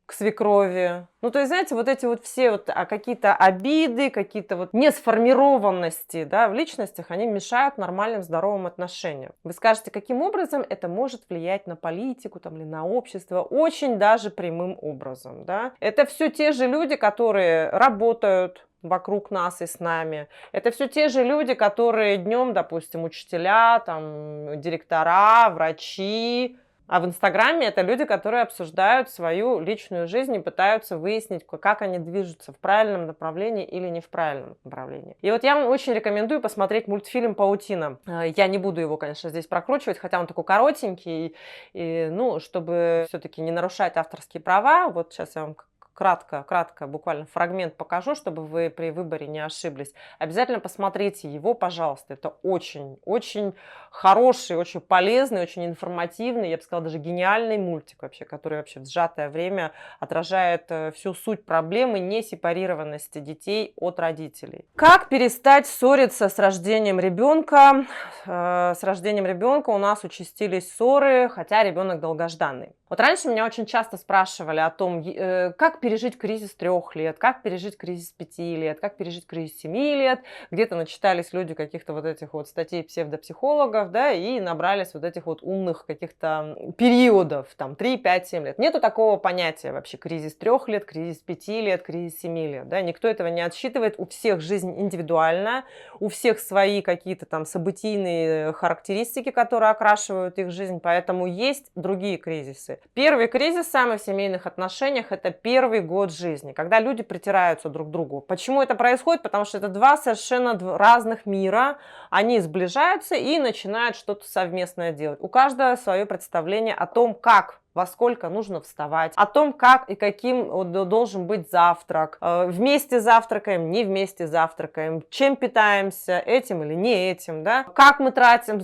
к свекрови. Ну, то есть, знаете, вот эти вот все вот какие-то обиды, какие-то вот несформированности, да, в личностях, они мешают нормальным, здоровым отношениям. Вы скажете, каким образом это может влиять на политику там, или на общество? Очень даже прямым образом, да. Это все те же люди, которые работают вокруг нас и с нами. Это все те же люди, которые днем, допустим, учителя, там, директора, врачи. А в Инстаграме это люди, которые обсуждают свою личную жизнь и пытаются выяснить, как они движутся в правильном направлении или не в правильном направлении. И вот я вам очень рекомендую посмотреть мультфильм «Паутина». Я не буду его, конечно, здесь прокручивать, хотя он такой коротенький, и, ну, чтобы все-таки не нарушать авторские права, вот сейчас я вам кратко, буквально фрагмент покажу, чтобы вы при выборе не ошиблись. Обязательно посмотрите его, пожалуйста. Это очень хороший, очень полезный, очень информативный, я бы сказала, даже гениальный мультик вообще, который вообще в сжатое время отражает всю суть проблемы несепарированности детей от родителей. Как перестать ссориться с рождением ребенка? С рождением ребенка у нас участились ссоры, хотя ребенок долгожданный. Вот раньше меня очень часто спрашивали о том, как пережить кризис 3 лет, как пережить кризис 5 лет, как пережить кризис 7 лет. Где-то начитались люди каких-то вот этих вот статей псевдопсихологов, да, и набрались вот этих вот умных каких-то периодов, там, 3, 5, 7 лет. Нету такого понятия вообще кризис 3 лет, кризис 5 лет, кризис 7 лет, да, никто этого не отсчитывает, у всех жизнь индивидуальна, у всех свои какие-то там событийные характеристики, которые окрашивают их жизнь, поэтому есть другие кризисы. кризисы. Первый кризис самый в семейных отношениях – это первый год жизни, когда люди притираются друг к другу. Почему это происходит? Потому что это два совершенно разных мира, они сближаются и начинают что-то совместное делать. У каждого свое представление о том, как, во сколько нужно вставать, о том, как и каким должен быть завтрак. Вместе завтракаем, не вместе завтракаем, чем питаемся, этим или не этим, да? Как мы тратим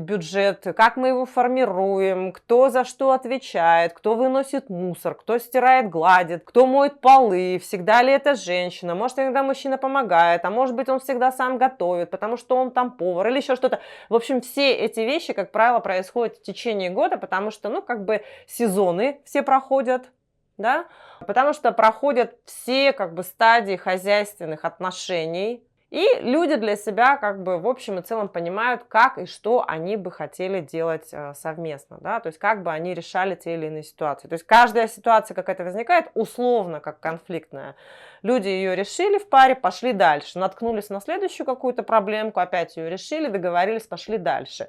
бюджет, как мы его формируем, кто за что отвечает, кто выносит мусор, кто стирает, гладит, кто моет полы, всегда ли это женщина, может, иногда мужчина помогает, а может быть, он всегда сам готовит, потому что он там повар или еще что-то. В общем, все эти вещи, как правило, происходят в течение года, потому что, ну, как бы сезоны все проходят, да, потому что проходят все как бы стадии хозяйственных отношений, и люди для себя как бы в общем и целом понимают, как и что они бы хотели делать совместно, да, то есть как бы они решали те или иные ситуации. То есть каждая ситуация какая-то возникает условно как конфликтная. Люди ее решили в паре, пошли дальше, наткнулись на следующую какую-то проблемку, опять ее решили, договорились, пошли дальше.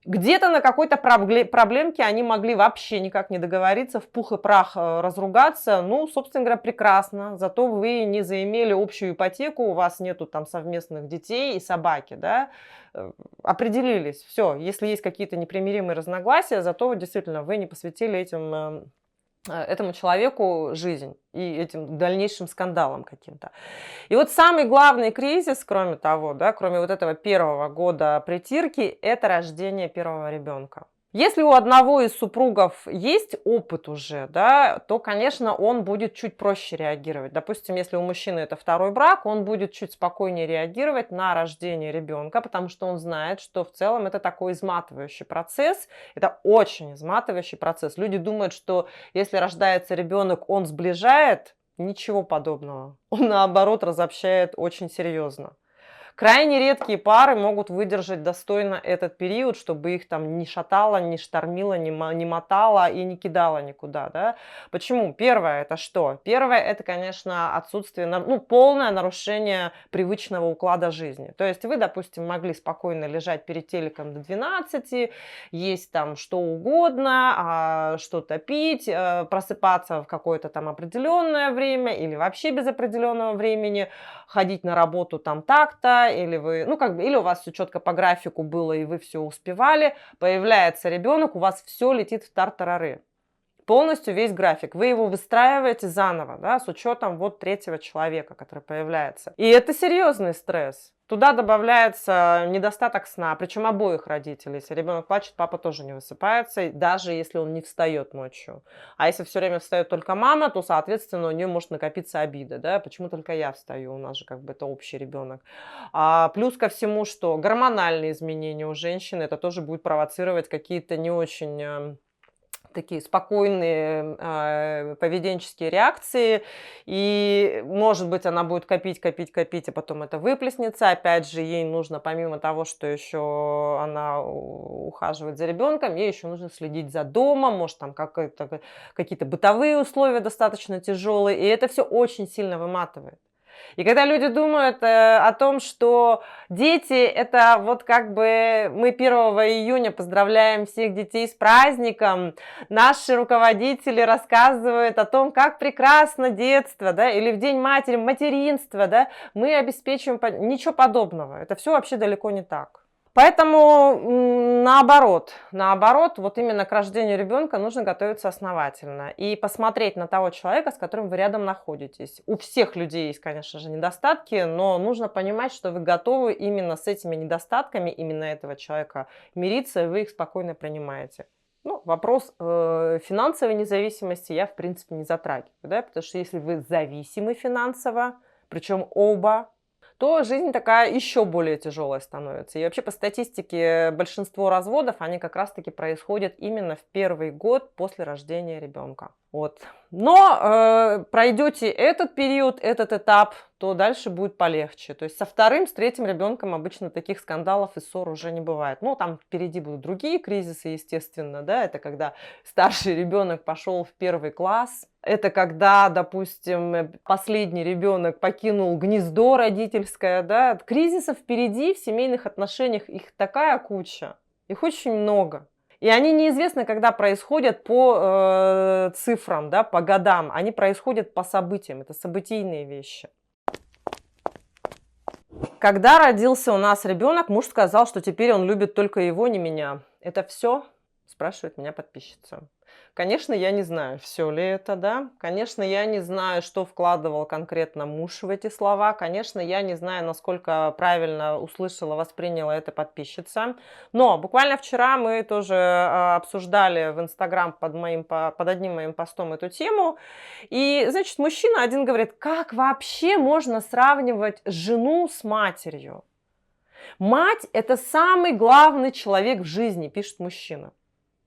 Где-то на какой-то проблемке они могли вообще никак не договориться, в пух и прах разругаться. Ну, собственно говоря, прекрасно. Зато вы не заимели общую ипотеку, у вас нету там совместных детей и собаки, да. Определились, все. Если есть какие-то непримиримые разногласия, зато действительно вы не посвятили этому человеку жизнь и этим дальнейшим скандалам каким-то. И вот самый главный кризис, кроме того, да, кроме вот этого первого года притирки, это рождение первого ребенка. Если у одного из супругов есть опыт уже, да, то, конечно, он будет чуть проще реагировать. Допустим, если у мужчины это второй брак, он будет чуть спокойнее реагировать на рождение ребенка, потому что он знает, что в целом это такой изматывающий процесс. Это очень изматывающий процесс. Люди думают, что если рождается ребенок, он сближает. Ничего подобного. Он, наоборот, разобщает очень серьезно. Крайне редкие пары могут выдержать достойно этот период, чтобы их там не шатало, не штормило, не мотало и не кидало никуда. Да? Почему? Первое это что? Первое это, конечно, отсутствие, полное нарушение привычного уклада жизни. То есть вы, допустим, могли спокойно лежать перед телеком до 12, есть там что угодно, что-то пить, просыпаться в какое-то там определенное время или вообще без определенного времени, ходить на работу там так-то, или вы, или у вас все четко по графику было, и вы все успевали, появляется ребенок, у вас все летит в тартарары. Полностью весь график. Вы его выстраиваете заново, да, с учетом вот третьего человека, который появляется. И это серьезный стресс. Туда добавляется недостаток сна, причем обоих родителей. Если ребенок плачет, папа тоже не высыпается, даже если он не встает ночью. А если все время встает только мама, то, соответственно, у нее может накопиться обида, да, почему только я встаю, у нас же как бы это общий ребенок. Плюс ко всему, что гормональные изменения у женщины, это тоже будет провоцировать какие-то не очень такие спокойные поведенческие реакции, и, может быть, она будет копить, а потом это выплеснется. Опять же, ей нужно, помимо того, что еще она ухаживает за ребенком, ей еще нужно следить за домом, может, там какие-то бытовые условия достаточно тяжелые, и это все очень сильно выматывает. И когда люди думают о том, что дети, это вот как бы мы 1 июня поздравляем всех детей с праздником, наши руководители рассказывают о том, как прекрасно детство, да, или в День матери, материнство, да, мы обеспечиваем, ничего подобного, это все вообще далеко не так. Поэтому наоборот, вот именно к рождению ребенка нужно готовиться основательно и посмотреть на того человека, с которым вы рядом находитесь. У всех людей есть, конечно же, недостатки, но нужно понимать, что вы готовы именно с этими недостатками именно этого человека мириться, и вы их спокойно принимаете. Вопрос финансовой независимости я, в принципе, не затрагиваю, да, потому что если вы зависимы финансово, причем оба, то жизнь такая еще более тяжелая становится. И вообще по статистике большинство разводов, они как раз-таки происходят именно в первый год после рождения ребенка. Вот. Но пройдете этот период, этот этап, то дальше будет полегче. То есть со вторым, с третьим ребенком обычно таких скандалов и ссор уже не бывает. Там впереди будут другие кризисы, естественно, да, это когда старший ребенок пошел в 1 класс, это когда, допустим, последний ребенок покинул гнездо родительское, да, кризисов впереди в семейных отношениях их такая куча, их очень много. И они неизвестны, когда происходят по цифрам, да, по годам. Они происходят по событиям. Это событийные вещи. Когда родился у нас ребенок, муж сказал, что теперь он любит только его, не меня. Это все? Спрашивает меня подписчица. Конечно, я не знаю, все ли это, да. Конечно, я не знаю, что вкладывал конкретно муж в эти слова. Конечно, я не знаю, насколько правильно услышала, восприняла это подписчица. Но буквально вчера мы тоже обсуждали в Инстаграм под одним моим постом эту тему. И, значит, мужчина один говорит, как вообще можно сравнивать жену с матерью? Мать – это самый главный человек в жизни, пишет мужчина.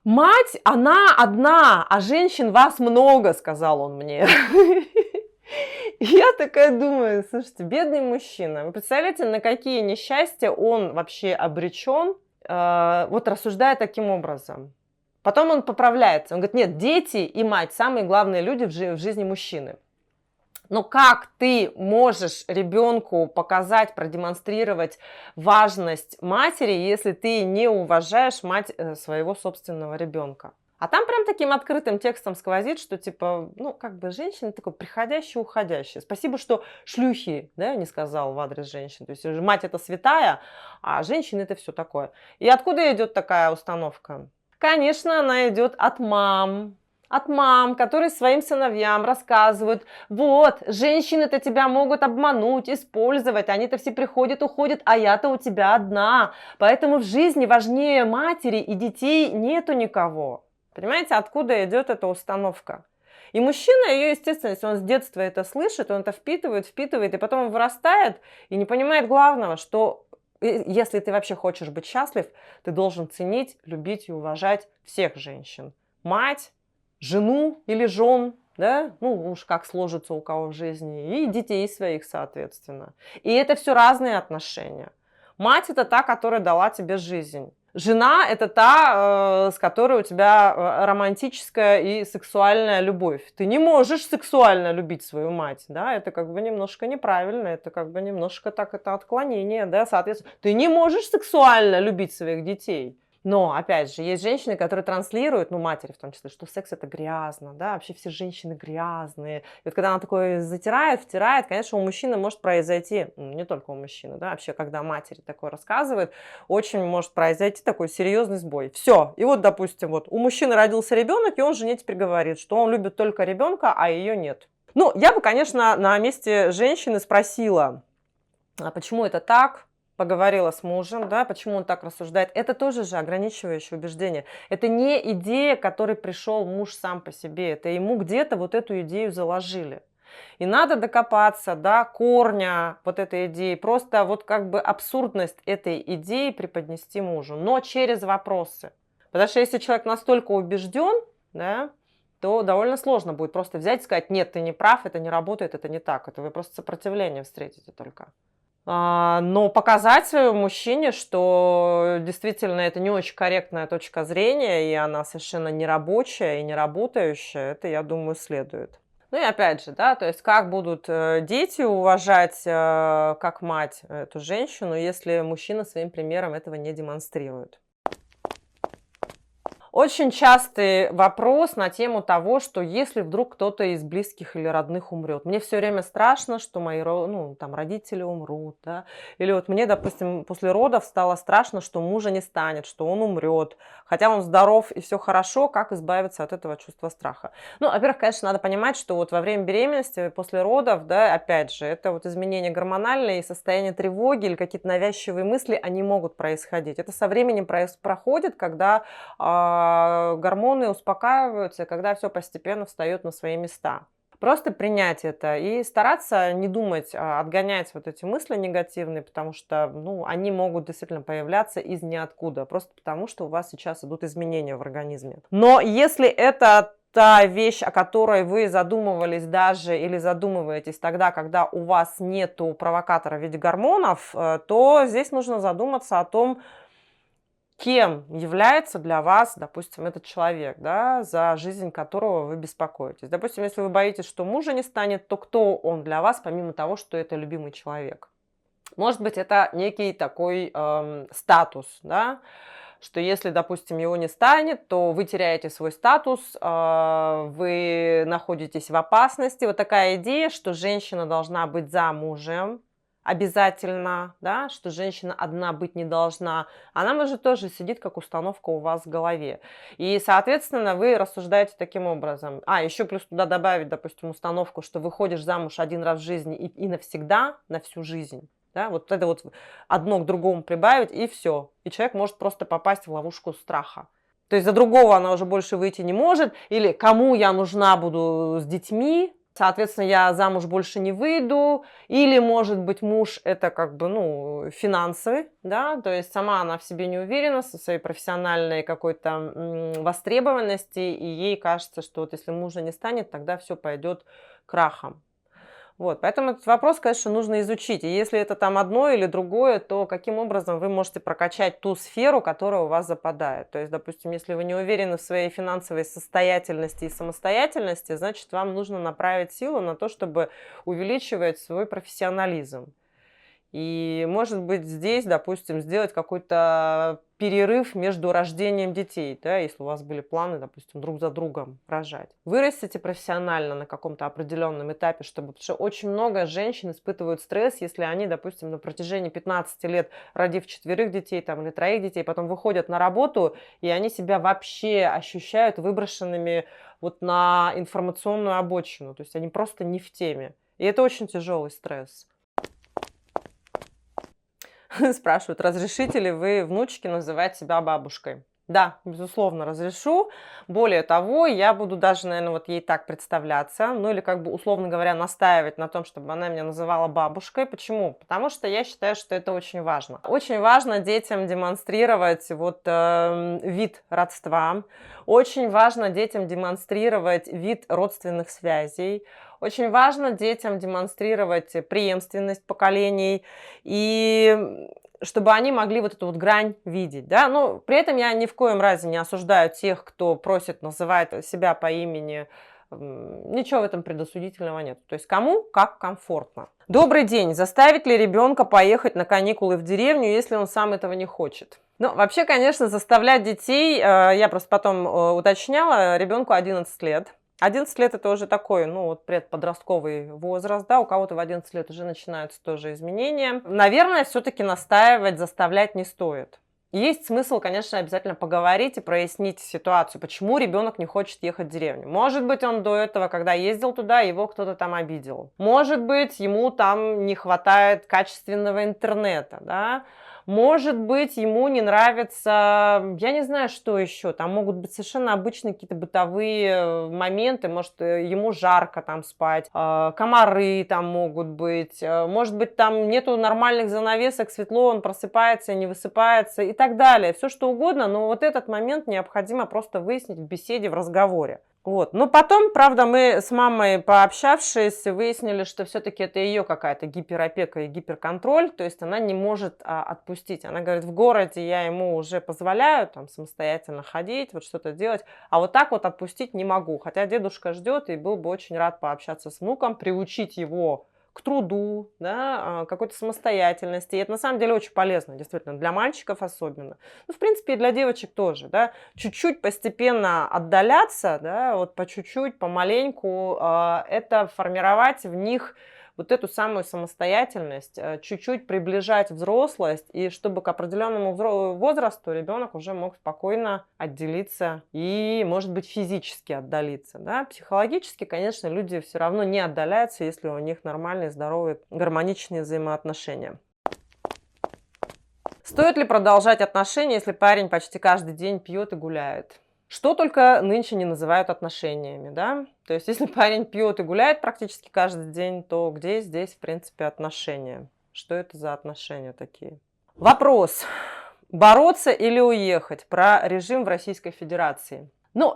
Мать, она одна, а женщин вас много, сказал он мне. Я такая думаю, слушайте, бедный мужчина. Вы представляете, на какие несчастья он вообще обречен, вот рассуждая таким образом. Потом он поправляется. Он говорит, нет, дети и мать – самые главные люди в жизни мужчины. Но как ты можешь ребенку показать, продемонстрировать важность матери, если ты не уважаешь мать своего собственного ребенка? А там прям таким открытым текстом сквозит, что типа, ну, как бы женщина такой приходящая, уходящая. Спасибо, что шлюхи, да, не сказал в адрес женщин. То есть мать это святая, а женщины это все такое. И откуда идет такая установка? Конечно, она идет от мам. От мам, которые своим сыновьям рассказывают, вот, женщины-то тебя могут обмануть, использовать, они-то все приходят, уходят, а я-то у тебя одна. Поэтому в жизни важнее матери и детей нету никого. Понимаете, откуда идет эта установка? И мужчина ее, естественно, если он с детства это слышит, он это впитывает, и потом он вырастает и не понимает главного, что если ты вообще хочешь быть счастлив, ты должен ценить, любить и уважать всех женщин. Мать, жену или жен, да, ну уж как сложится у кого в жизни, и детей своих, соответственно. И это все разные отношения. Мать – это та, которая дала тебе жизнь. Жена – это та, с которой у тебя романтическая и сексуальная любовь. Ты не можешь сексуально любить свою мать, да, это как бы немножко неправильно, это как бы немножко так, это отклонение, да, соответственно. Ты не можешь сексуально любить своих детей. Но, опять же, есть женщины, которые транслируют, ну, матери в том числе, что секс это грязно, да, вообще все женщины грязные. И вот когда она такое затирает, втирает, конечно, у мужчины может произойти, ну, не только у мужчины, да, вообще, когда матери такое рассказывают, очень может произойти такой серьезный сбой. Все. И вот, допустим, вот у мужчины родился ребенок, и он жене теперь говорит, что он любит только ребенка, а ее нет. Ну, я бы, конечно, на месте женщины спросила, а почему это так? Поговорила с мужем, да, почему он так рассуждает. Это тоже же ограничивающее убеждение. Это не идея, к которой пришел муж сам по себе. Это ему где-то вот эту идею заложили. И надо докопаться до корня вот этой идеи. Просто вот как бы абсурдность этой идеи преподнести мужу, но через вопросы. Потому что если человек настолько убежден, да, то довольно сложно будет просто взять и сказать, нет, ты не прав, это не работает, это не так. Это вы просто сопротивление встретите только. Но показать своему мужчине, что действительно это не очень корректная точка зрения, и она совершенно не рабочая и не работающая, это, я думаю, следует. Ну и опять же, да, то есть как будут дети уважать как мать эту женщину, если мужчина своим примером этого не демонстрирует. Очень частый вопрос на тему того, что если вдруг кто-то из близких или родных умрет. Мне все время страшно, что мои там, родители умрут. Да? Или вот мне, допустим, после родов стало страшно, что мужа не станет, что он умрет. Хотя он здоров и все хорошо, как избавиться от этого чувства страха? Ну, во-первых, конечно, надо понимать, что вот во время беременности, после родов, да, опять же, это вот изменения гормональные, состояние тревоги или какие-то навязчивые мысли, они могут происходить. Это со временем проходит, когда гормоны успокаиваются, когда все постепенно встает на свои места. Просто принять это и стараться не думать, отгонять вот эти мысли негативные, потому что они могут действительно появляться из ниоткуда, просто потому что у вас сейчас идут изменения в организме. Но если это та вещь, о которой вы задумывались даже или задумываетесь тогда, когда у вас нету провокатора в виде гормонов, то здесь нужно задуматься о том, кем является для вас, допустим, этот человек, да, за жизнь которого вы беспокоитесь. Допустим, если вы боитесь, что мужа не станет, то кто он для вас, помимо того, что это любимый человек? Может быть, это некий такой статус, да, что если, допустим, его не станет, то вы теряете свой статус, вы находитесь в опасности. Вот такая идея, что женщина должна быть замужем обязательно, да, что женщина одна быть не должна, она может тоже сидит как установка у вас в голове. И, соответственно, вы рассуждаете таким образом. Еще плюс туда добавить, допустим, установку, что выходишь замуж один раз в жизни и навсегда, на всю жизнь. Да, вот это вот одно к другому прибавить, и все. И человек может просто попасть в ловушку страха. То есть за другого она уже больше выйти не может, или кому я нужна буду с детьми, соответственно, я замуж больше не выйду, или, может быть, муж это как бы, финансовый, да, то есть сама она в себе не уверена, со своей профессиональной какой-то востребованности, и ей кажется, что вот если мужа не станет, тогда все пойдет крахом. Вот, поэтому этот вопрос, конечно, нужно изучить. И если это там одно или другое, то каким образом вы можете прокачать ту сферу, которая у вас западает. То есть, допустим, если вы не уверены в своей финансовой состоятельности и самостоятельности, значит, вам нужно направить силу на то, чтобы увеличивать свой профессионализм. И, может быть, здесь, допустим, сделать какой-то перерыв между рождением детей, да, если у вас были планы, допустим, друг за другом рожать. Вырастите профессионально на каком-то определенном этапе, потому что очень много женщин испытывают стресс, если они, допустим, на протяжении 15 лет, родив 4 детей там, или 3 детей, потом выходят на работу, и они себя вообще ощущают выброшенными вот на информационную обочину, то есть они просто не в теме. И это очень тяжелый стресс. Спрашивают, разрешите ли вы внучке называть себя бабушкой? Да, безусловно, разрешу. Более того, я буду даже, наверное, вот ей так представляться, или как бы, условно говоря, настаивать на том, чтобы она меня называла бабушкой. Почему? Потому что я считаю, что это очень важно. Очень важно детям демонстрировать вид родства. Очень важно детям демонстрировать вид родственных связей. Очень важно детям демонстрировать преемственность поколений и чтобы они могли вот эту вот грань видеть, да, но при этом я ни в коем разе не осуждаю тех, кто просит называть себя по имени, ничего в этом предосудительного нет, то есть кому как комфортно. Добрый день, заставить ли ребенка поехать на каникулы в деревню, если он сам этого не хочет? Вообще, конечно, заставлять детей, я просто потом уточняла, ребенку 11 лет. 11 лет это уже такой, предподростковый возраст, да, у кого-то в 11 лет уже начинаются тоже изменения. Наверное, все-таки настаивать, заставлять не стоит. Есть смысл, конечно, обязательно поговорить и прояснить ситуацию, почему ребенок не хочет ехать в деревню. Может быть, он до этого, когда ездил туда, его кто-то там обидел. Может быть, ему там не хватает качественного интернета, да. Может быть, ему не нравится, я не знаю, что еще. Там могут быть совершенно обычные какие-то бытовые моменты. Может, ему жарко там спать, комары там могут быть. Может быть, там нету нормальных занавесок, светло, он просыпается, не высыпается и так далее. Все что угодно, но вот этот момент необходимо просто выяснить в беседе, в разговоре. Вот. Но потом, правда, мы с мамой, пообщавшись, выяснили, что все-таки это ее какая-то гиперопека и гиперконтроль, то есть она не может отпустить. Она говорит, в городе я ему уже позволяю там самостоятельно ходить, вот что-то делать, а вот так вот отпустить не могу. Хотя дедушка ждет и был бы очень рад пообщаться с внуком, приучить его к труду, да, какой-то самостоятельности. И это на самом деле очень полезно, действительно, для мальчиков особенно. В принципе, и для девочек тоже, да. Чуть-чуть постепенно отдаляться, да, вот по чуть-чуть, помаленьку, это формировать в них вот эту самую самостоятельность, чуть-чуть приближать взрослость, и чтобы к определенному возрасту ребенок уже мог спокойно отделиться и, может быть, физически отдалиться. Да? Психологически, конечно, люди все равно не отдаляются, если у них нормальные, здоровые, гармоничные взаимоотношения. Стоит ли продолжать отношения, если парень почти каждый день пьет и гуляет? Что только нынче не называют отношениями, да? То есть, если парень пьет и гуляет практически каждый день, то где здесь, в принципе, отношения? Что это за отношения такие? Вопрос. Бороться или уехать? Про режим в Российской Федерации.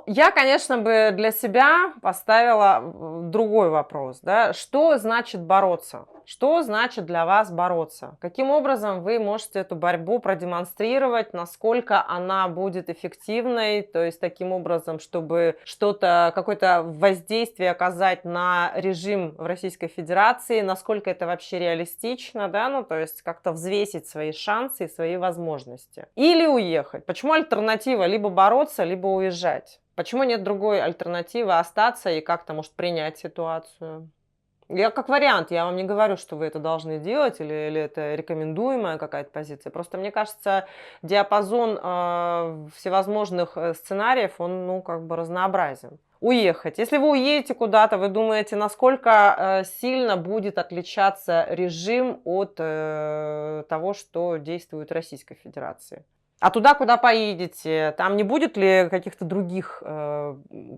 Я, конечно, бы для себя поставила другой вопрос, да? Что значит бороться? Что значит для вас бороться? Каким образом вы можете эту борьбу продемонстрировать, насколько она будет эффективной, то есть таким образом, чтобы какое-то воздействие оказать на режим в Российской Федерации, насколько это вообще реалистично, да, ну, то есть как-то взвесить свои шансы и свои возможности. Или уехать. Почему альтернатива? Либо бороться, либо уезжать. Почему нет другой альтернативы остаться и как-то, может, принять ситуацию? Я как вариант, я вам не говорю, что вы это должны делать или это рекомендуемая какая-то позиция. Просто мне кажется, диапазон всевозможных сценариев, он, ну, как бы разнообразен. Уехать. Если вы уедете куда-то, вы думаете, насколько сильно будет отличаться режим от того, что действует в Российской Федерации? А туда, куда поедете, там не будет ли каких-то других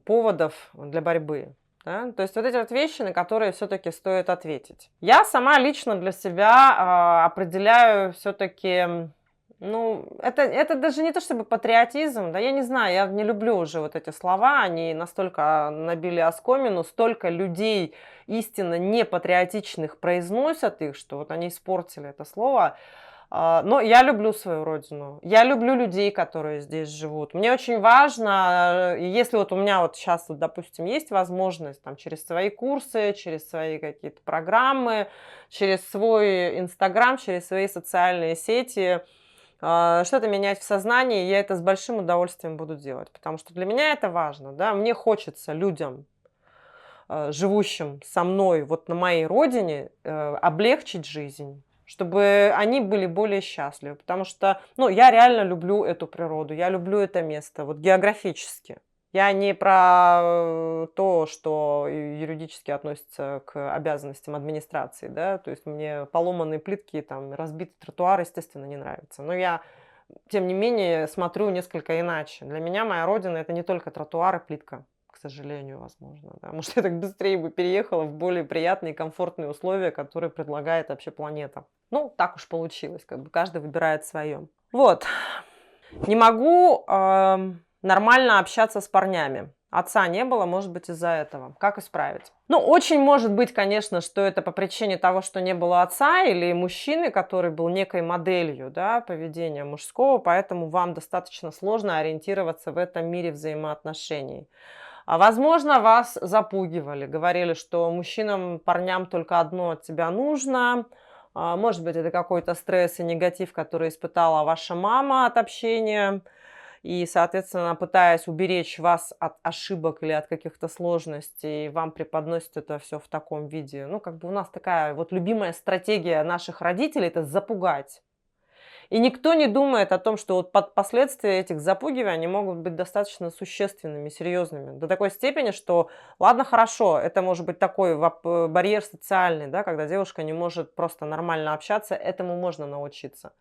поводов для борьбы? Да? То есть вот эти вот вещи, на которые все-таки стоит ответить. Я сама лично для себя определяю все-таки, ну, это даже не то чтобы патриотизм, да, я не знаю, я не люблю уже вот эти слова, они настолько набили оскомину, столько людей истинно непатриотичных произносят их, что вот они испортили это слово. Но я люблю свою родину, я люблю людей, которые здесь живут. Мне очень важно, если вот у меня вот сейчас, вот, допустим, есть возможность там, через свои курсы, через свои какие-то программы, через свой Инстаграм, через свои социальные сети, что-то менять в сознании, я это с большим удовольствием буду делать, потому что для меня это важно. Да? Мне хочется людям, живущим со мной вот на моей родине, облегчить жизнь, чтобы они были более счастливы. Потому что, ну, я реально люблю эту природу, я люблю это место, вот географически. Я не про то, что юридически относится к обязанностям администрации, да, то есть мне поломанные плитки, там, разбитый тротуар, естественно, не нравится. Но я, тем не менее, смотрю несколько иначе. Для меня моя родина – это не только тротуар и плитка. К сожалению, возможно. Да. Может, я так быстрее бы переехала в более приятные и комфортные условия, которые предлагает вообще планета. Ну, так уж получилось, как бы каждый выбирает свое. Вот. Не могу нормально общаться с парнями. Отца не было, может быть, из-за этого. Как исправить? Ну, очень может быть, конечно, что это по причине того, что не было отца или мужчины, который был некой моделью, да, поведения мужского, поэтому вам достаточно сложно ориентироваться в этом мире взаимоотношений. Возможно, вас запугивали, говорили, что мужчинам, парням только одно от тебя нужно. Может быть, это какой-то стресс и негатив, который испытала ваша мама от общения. И, соответственно, пытаясь уберечь вас от ошибок или от каких-то сложностей, вам преподносит это все в таком виде. Ну, как бы у нас такая вот любимая стратегия наших родителей – это запугать. И никто не думает о том, что вот последствия этих запугиваний могут быть достаточно существенными, серьезными. До такой степени, что, ладно, хорошо, это может быть такой барьер социальный, да, когда девушка не может просто нормально общаться, этому можно научиться.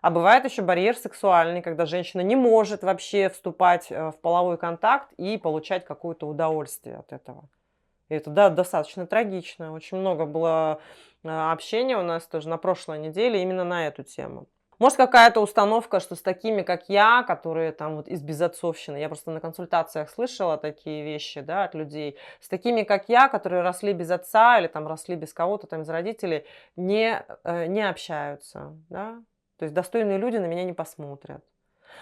А бывает еще барьер сексуальный, когда женщина не может вообще вступать в половой контакт и получать какое-то удовольствие от этого. И это, да, достаточно трагично. Очень много было общения у нас тоже на прошлой неделе именно на эту тему. Может, какая-то установка, что с такими, как я, которые там вот из безотцовщины, я просто на консультациях слышала такие вещи, да, от людей, с такими, как я, которые росли без отца или там росли без кого-то там из родителей, не общаются, да, то есть достойные люди на меня не посмотрят.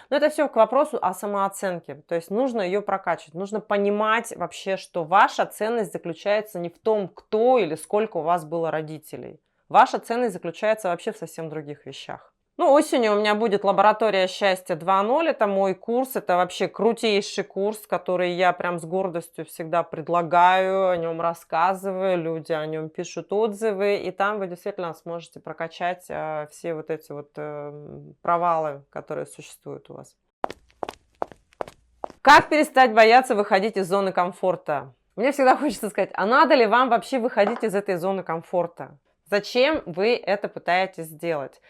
Но это все к вопросу о самооценке, то есть нужно ее прокачивать, нужно понимать вообще, что ваша ценность заключается не в том, кто или сколько у вас было родителей. Ваша ценность заключается вообще в совсем других вещах. Ну, осенью у меня будет лаборатория счастья 2.0. Это мой курс, это вообще крутейший курс, который я прям с гордостью всегда предлагаю, о нем рассказываю, люди о нем пишут отзывы, и там вы действительно сможете прокачать все вот эти вот провалы, которые существуют у вас. Как перестать бояться выходить из зоны комфорта? Мне всегда хочется сказать, а надо ли вам вообще выходить из этой зоны комфорта? Зачем вы это пытаетесь сделать?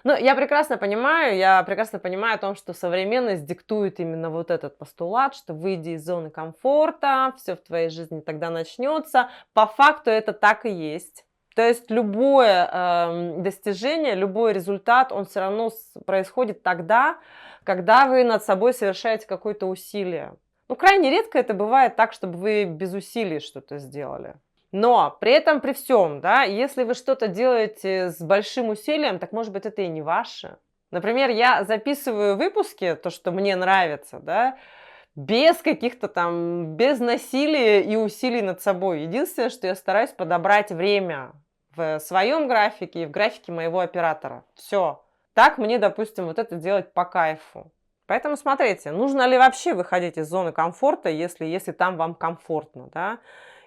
Ну, я прекрасно понимаю о том, что современность диктует именно вот этот постулат, что выйди из зоны комфорта, все в твоей жизни тогда начнется. По факту это так и есть. То есть любое достижение, любой результат, он все равно происходит тогда, когда вы над собой совершаете какое-то усилие. Ну, крайне редко это бывает так, чтобы вы без усилий что-то сделали. Но при этом, при всем, да, если вы что-то делаете с большим усилием, так, может быть, это и не ваше. Например, я записываю выпуски, то, что мне нравится, да, без каких-то там, без насилия и усилий над собой. Единственное, что я стараюсь подобрать время в своем графике и в графике моего оператора. Все. Так мне, допустим, вот это делать по кайфу. Поэтому смотрите, нужно ли вообще выходить из зоны комфорта, если там вам комфортно, да?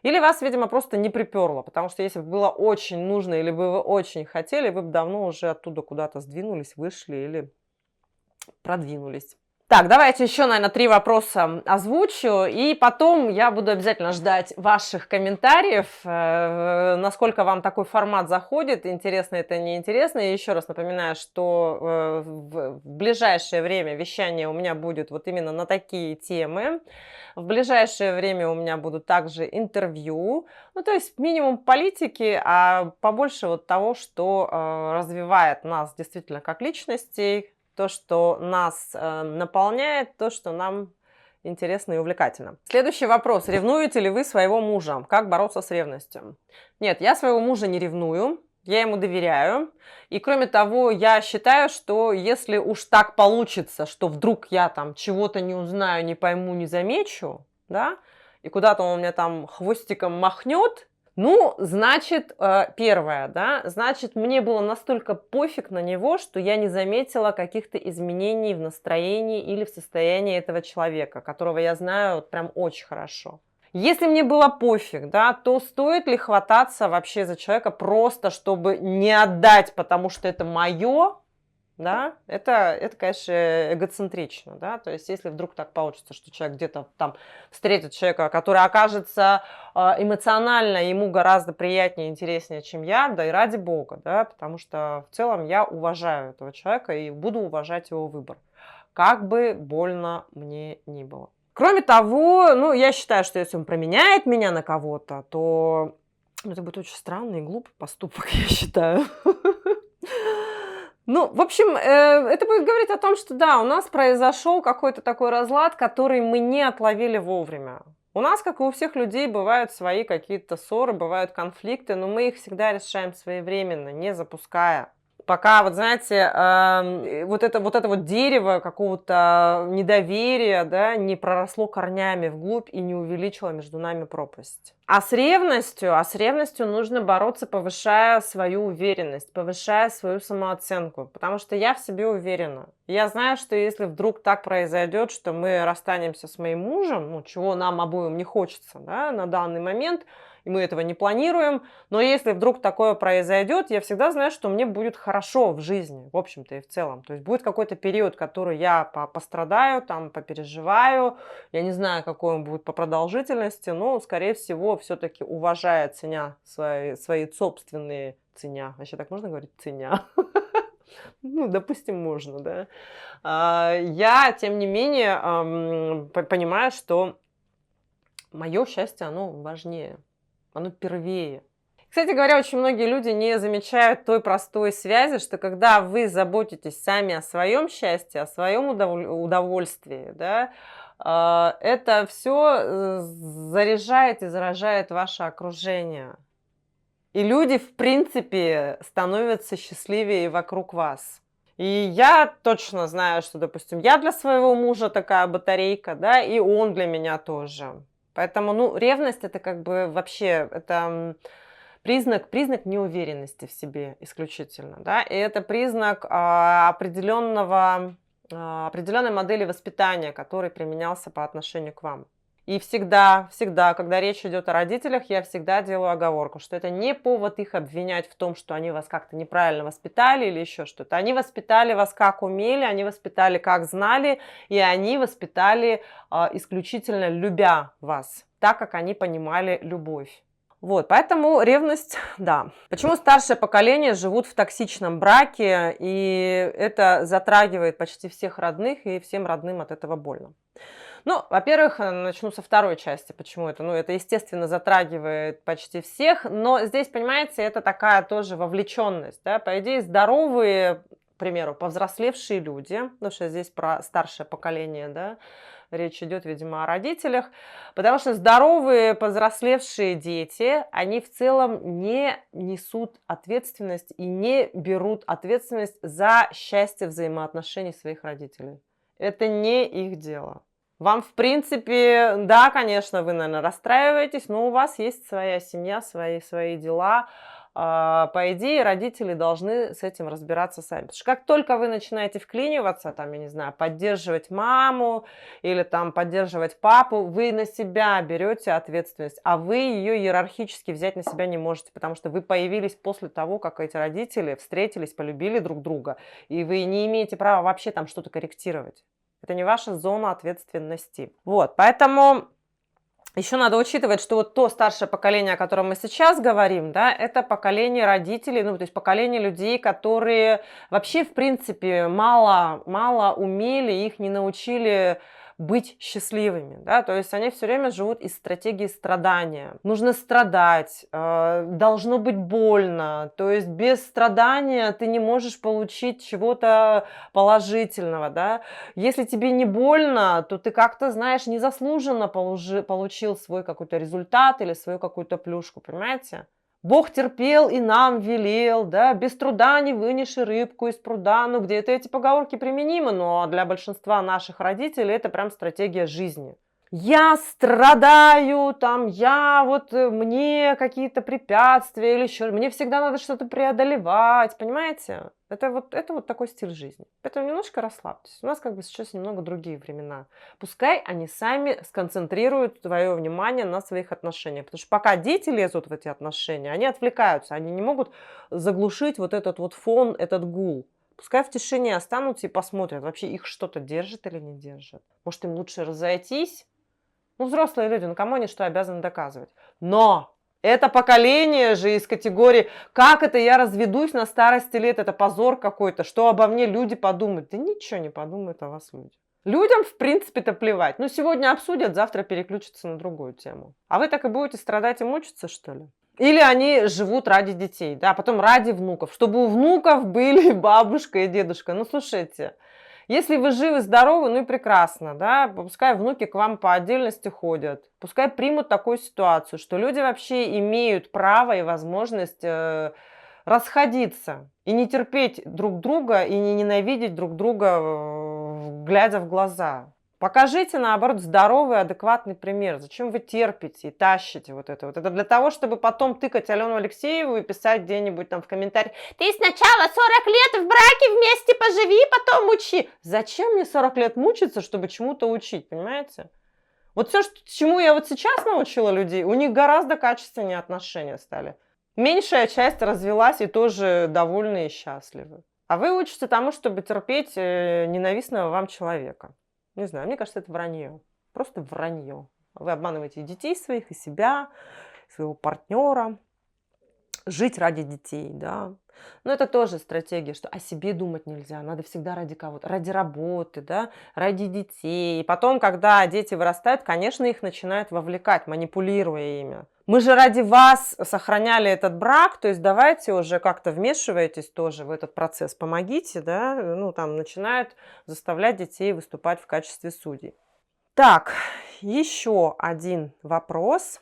Или вас, видимо, просто не приперло, потому что если бы было очень нужно или бы вы очень хотели, вы бы давно уже оттуда куда-то сдвинулись, вышли или продвинулись. Так, давайте еще, наверное, 3 вопроса озвучу, и потом я буду обязательно ждать ваших комментариев, насколько вам такой формат заходит, интересно это, не интересно. И еще раз напоминаю, что в ближайшее время вещание у меня будет вот именно на такие темы. В ближайшее время у меня будут также интервью, ну, то есть минимум политики, а побольше вот того, что развивает нас действительно как личностей, то, что нас наполняет, то, что нам интересно и увлекательно. Следующий вопрос. Ревнуете ли вы своего мужа? Как бороться с ревностью? Нет, я своего мужа не ревную. Я ему доверяю. И кроме того, я считаю, что если уж так получится, что вдруг я там чего-то не узнаю, не пойму, не замечу, да, и куда-то он мне там хвостиком махнет, ну, значит, первое, да, значит, мне было настолько пофиг на него, что я не заметила каких-то изменений в настроении или в состоянии этого человека, которого я знаю вот прям очень хорошо. Если мне было пофиг, да, то стоит ли хвататься вообще за человека просто, чтобы не отдать, потому что это мое, да, это, конечно, эгоцентрично, да, то есть если вдруг так получится, что человек где-то там встретит человека, который окажется эмоционально ему гораздо приятнее и интереснее, чем я, да и ради бога, да, потому что в целом я уважаю этого человека и буду уважать его выбор, как бы больно мне ни было. Кроме того, ну, я считаю, что если он променяет меня на кого-то, то это будет очень странный и глупый поступок, я считаю. Ну, в общем, это будет говорить о том, что да, у нас произошел какой-то такой разлад, который мы не отловили вовремя. У нас, как и у всех людей, бывают свои какие-то ссоры, бывают конфликты, но мы их всегда решаем своевременно, не запуская. Пока, вот знаете, вот это дерево какого-то недоверия, да, не проросло корнями вглубь и не увеличило между нами пропасть. А с ревностью нужно бороться, повышая свою уверенность, повышая свою самооценку, потому что я в себе уверена. Я знаю, что если вдруг так произойдет, что мы расстанемся с моим мужем, ну, чего нам обоим не хочется, да, на данный момент, и мы этого не планируем, но если вдруг такое произойдет, я всегда знаю, что мне будет хорошо в жизни, в общем-то и в целом. То есть будет какой-то период, который я пострадаю, там, попереживаю, я не знаю, какой он будет по продолжительности, но, скорее всего, все-таки уважая, ценя свои собственные, вообще так можно говорить, ценя? Ну, допустим, можно, да. Я, тем не менее, понимаю, что мое счастье, оно важнее. Оно первее. Кстати говоря, очень многие люди не замечают той простой связи, что когда вы заботитесь сами о своем счастье, о своем удовольствии, да, это все заряжает и заражает ваше окружение. И люди, в принципе, становятся счастливее вокруг вас. И я точно знаю, что, допустим, я для своего мужа такая батарейка, да, и он для меня тоже. Поэтому, ну, ревность это как бы вообще, это признак неуверенности в себе исключительно, да, и это признак определенной модели воспитания, который применялся по отношению к вам. И всегда, когда речь идет о родителях, я всегда делаю оговорку, что это не повод их обвинять в том, что они вас как-то неправильно воспитали или еще что-то. Они воспитали вас как умели, они воспитали как знали, и они воспитали исключительно любя вас, так как они понимали любовь. Вот, поэтому ревность, да. Почему старшее поколение живут в токсичном браке, и это затрагивает почти всех родных, и всем родным от этого больно? Ну, во-первых, начну со второй части. Почему это? Ну, это, естественно, затрагивает почти всех, но здесь, понимаете, это такая тоже вовлеченность, да. По идее, здоровые примеру, повзрослевшие люди, потому что здесь про старшее поколение, да, речь идет, видимо, о родителях, потому что здоровые повзрослевшие дети, они в целом не несут ответственность и не берут ответственность за счастье взаимоотношений своих родителей. Это не их дело. Вам, в принципе, да, конечно, вы, наверное, расстраиваетесь, но у вас есть своя семья, свои дела. По идее, родители должны с этим разбираться сами. Потому что как только вы начинаете вклиниваться, там, я не знаю, поддерживать маму или там поддерживать папу, вы на себя берете ответственность, а вы ее иерархически взять на себя не можете, потому что вы появились после того, как эти родители встретились, полюбили друг друга, и вы не имеете права вообще там что-то корректировать. Это не ваша зона ответственности. Вот, поэтому еще надо учитывать, что вот то старшее поколение, о котором мы сейчас говорим, да, это поколение родителей, ну, то есть поколение людей, которые вообще, в принципе, мало умели, их не научили быть счастливыми, да, то есть они все время живут из стратегии страдания. Нужно страдать, должно быть больно, то есть без страдания ты не можешь получить чего-то положительного, да. Если тебе не больно, то ты как-то, знаешь, незаслуженно получил свой какой-то результат или свою какую-то плюшку, понимаете? Бог терпел и нам велел, да, без труда не вынешь и рыбку из пруда. Ну, где-то эти поговорки применимы, но для большинства наших родителей это прям стратегия жизни. Я страдаю, там, мне какие-то препятствия или еще, мне всегда надо что-то преодолевать, понимаете? Это вот такой стиль жизни. Поэтому немножко расслабьтесь. У нас как бы сейчас немного другие времена. Пускай они сами сконцентрируют свое внимание на своих отношениях. Потому что пока дети лезут в эти отношения, они отвлекаются, они не могут заглушить вот этот вот фон, этот гул. Пускай в тишине останутся и посмотрят, вообще их что-то держит или не держит. Может, им лучше разойтись? Ну, взрослые люди, ну кому они что обязаны доказывать? Но это поколение же из категории «как это я разведусь на старости лет? Это позор какой-то, что обо мне люди подумают?» Да ничего не подумают о вас люди. Людям, в принципе-то, плевать. Ну, сегодня обсудят, завтра переключатся на другую тему. А вы так и будете страдать и мучиться, что ли? Или они живут ради детей, да, потом ради внуков, чтобы у внуков были бабушка и дедушка. Ну, слушайте, если вы живы, здоровы, ну и прекрасно, да, пускай внуки к вам по отдельности ходят, пускай примут такую ситуацию, что люди вообще имеют право и возможность расходиться и не терпеть друг друга и не ненавидеть друг друга, глядя в глаза. Покажите, наоборот, здоровый, адекватный пример. Зачем вы терпите и тащите вот это? Вот это для того, чтобы потом тыкать Алену Алексееву и писать где-нибудь там в комментариях: ты сначала 40 лет в браке вместе поживи, потом учи. Зачем мне 40 лет мучиться, чтобы чему-то учить, понимаете? Вот все, чему я вот сейчас научила людей, у них гораздо качественнее отношения стали. Меньшая часть развелась и тоже довольны и счастливы. А вы учите тому, чтобы терпеть ненавистного вам человека. Не знаю, мне кажется, это вранье. Просто вранье. Вы обманываете и детей своих, и себя, и своего партнера. Жить ради детей, да. Но это тоже стратегия, что о себе думать нельзя. Надо всегда ради кого-то, ради работы, да, ради детей. И потом, когда дети вырастают, конечно, их начинают вовлекать, манипулируя ими. Мы же ради вас сохраняли этот брак, то есть давайте уже как-то вмешивайтесь тоже в этот процесс, помогите, да, ну там начинают заставлять детей выступать в качестве судей. Так, еще один вопрос.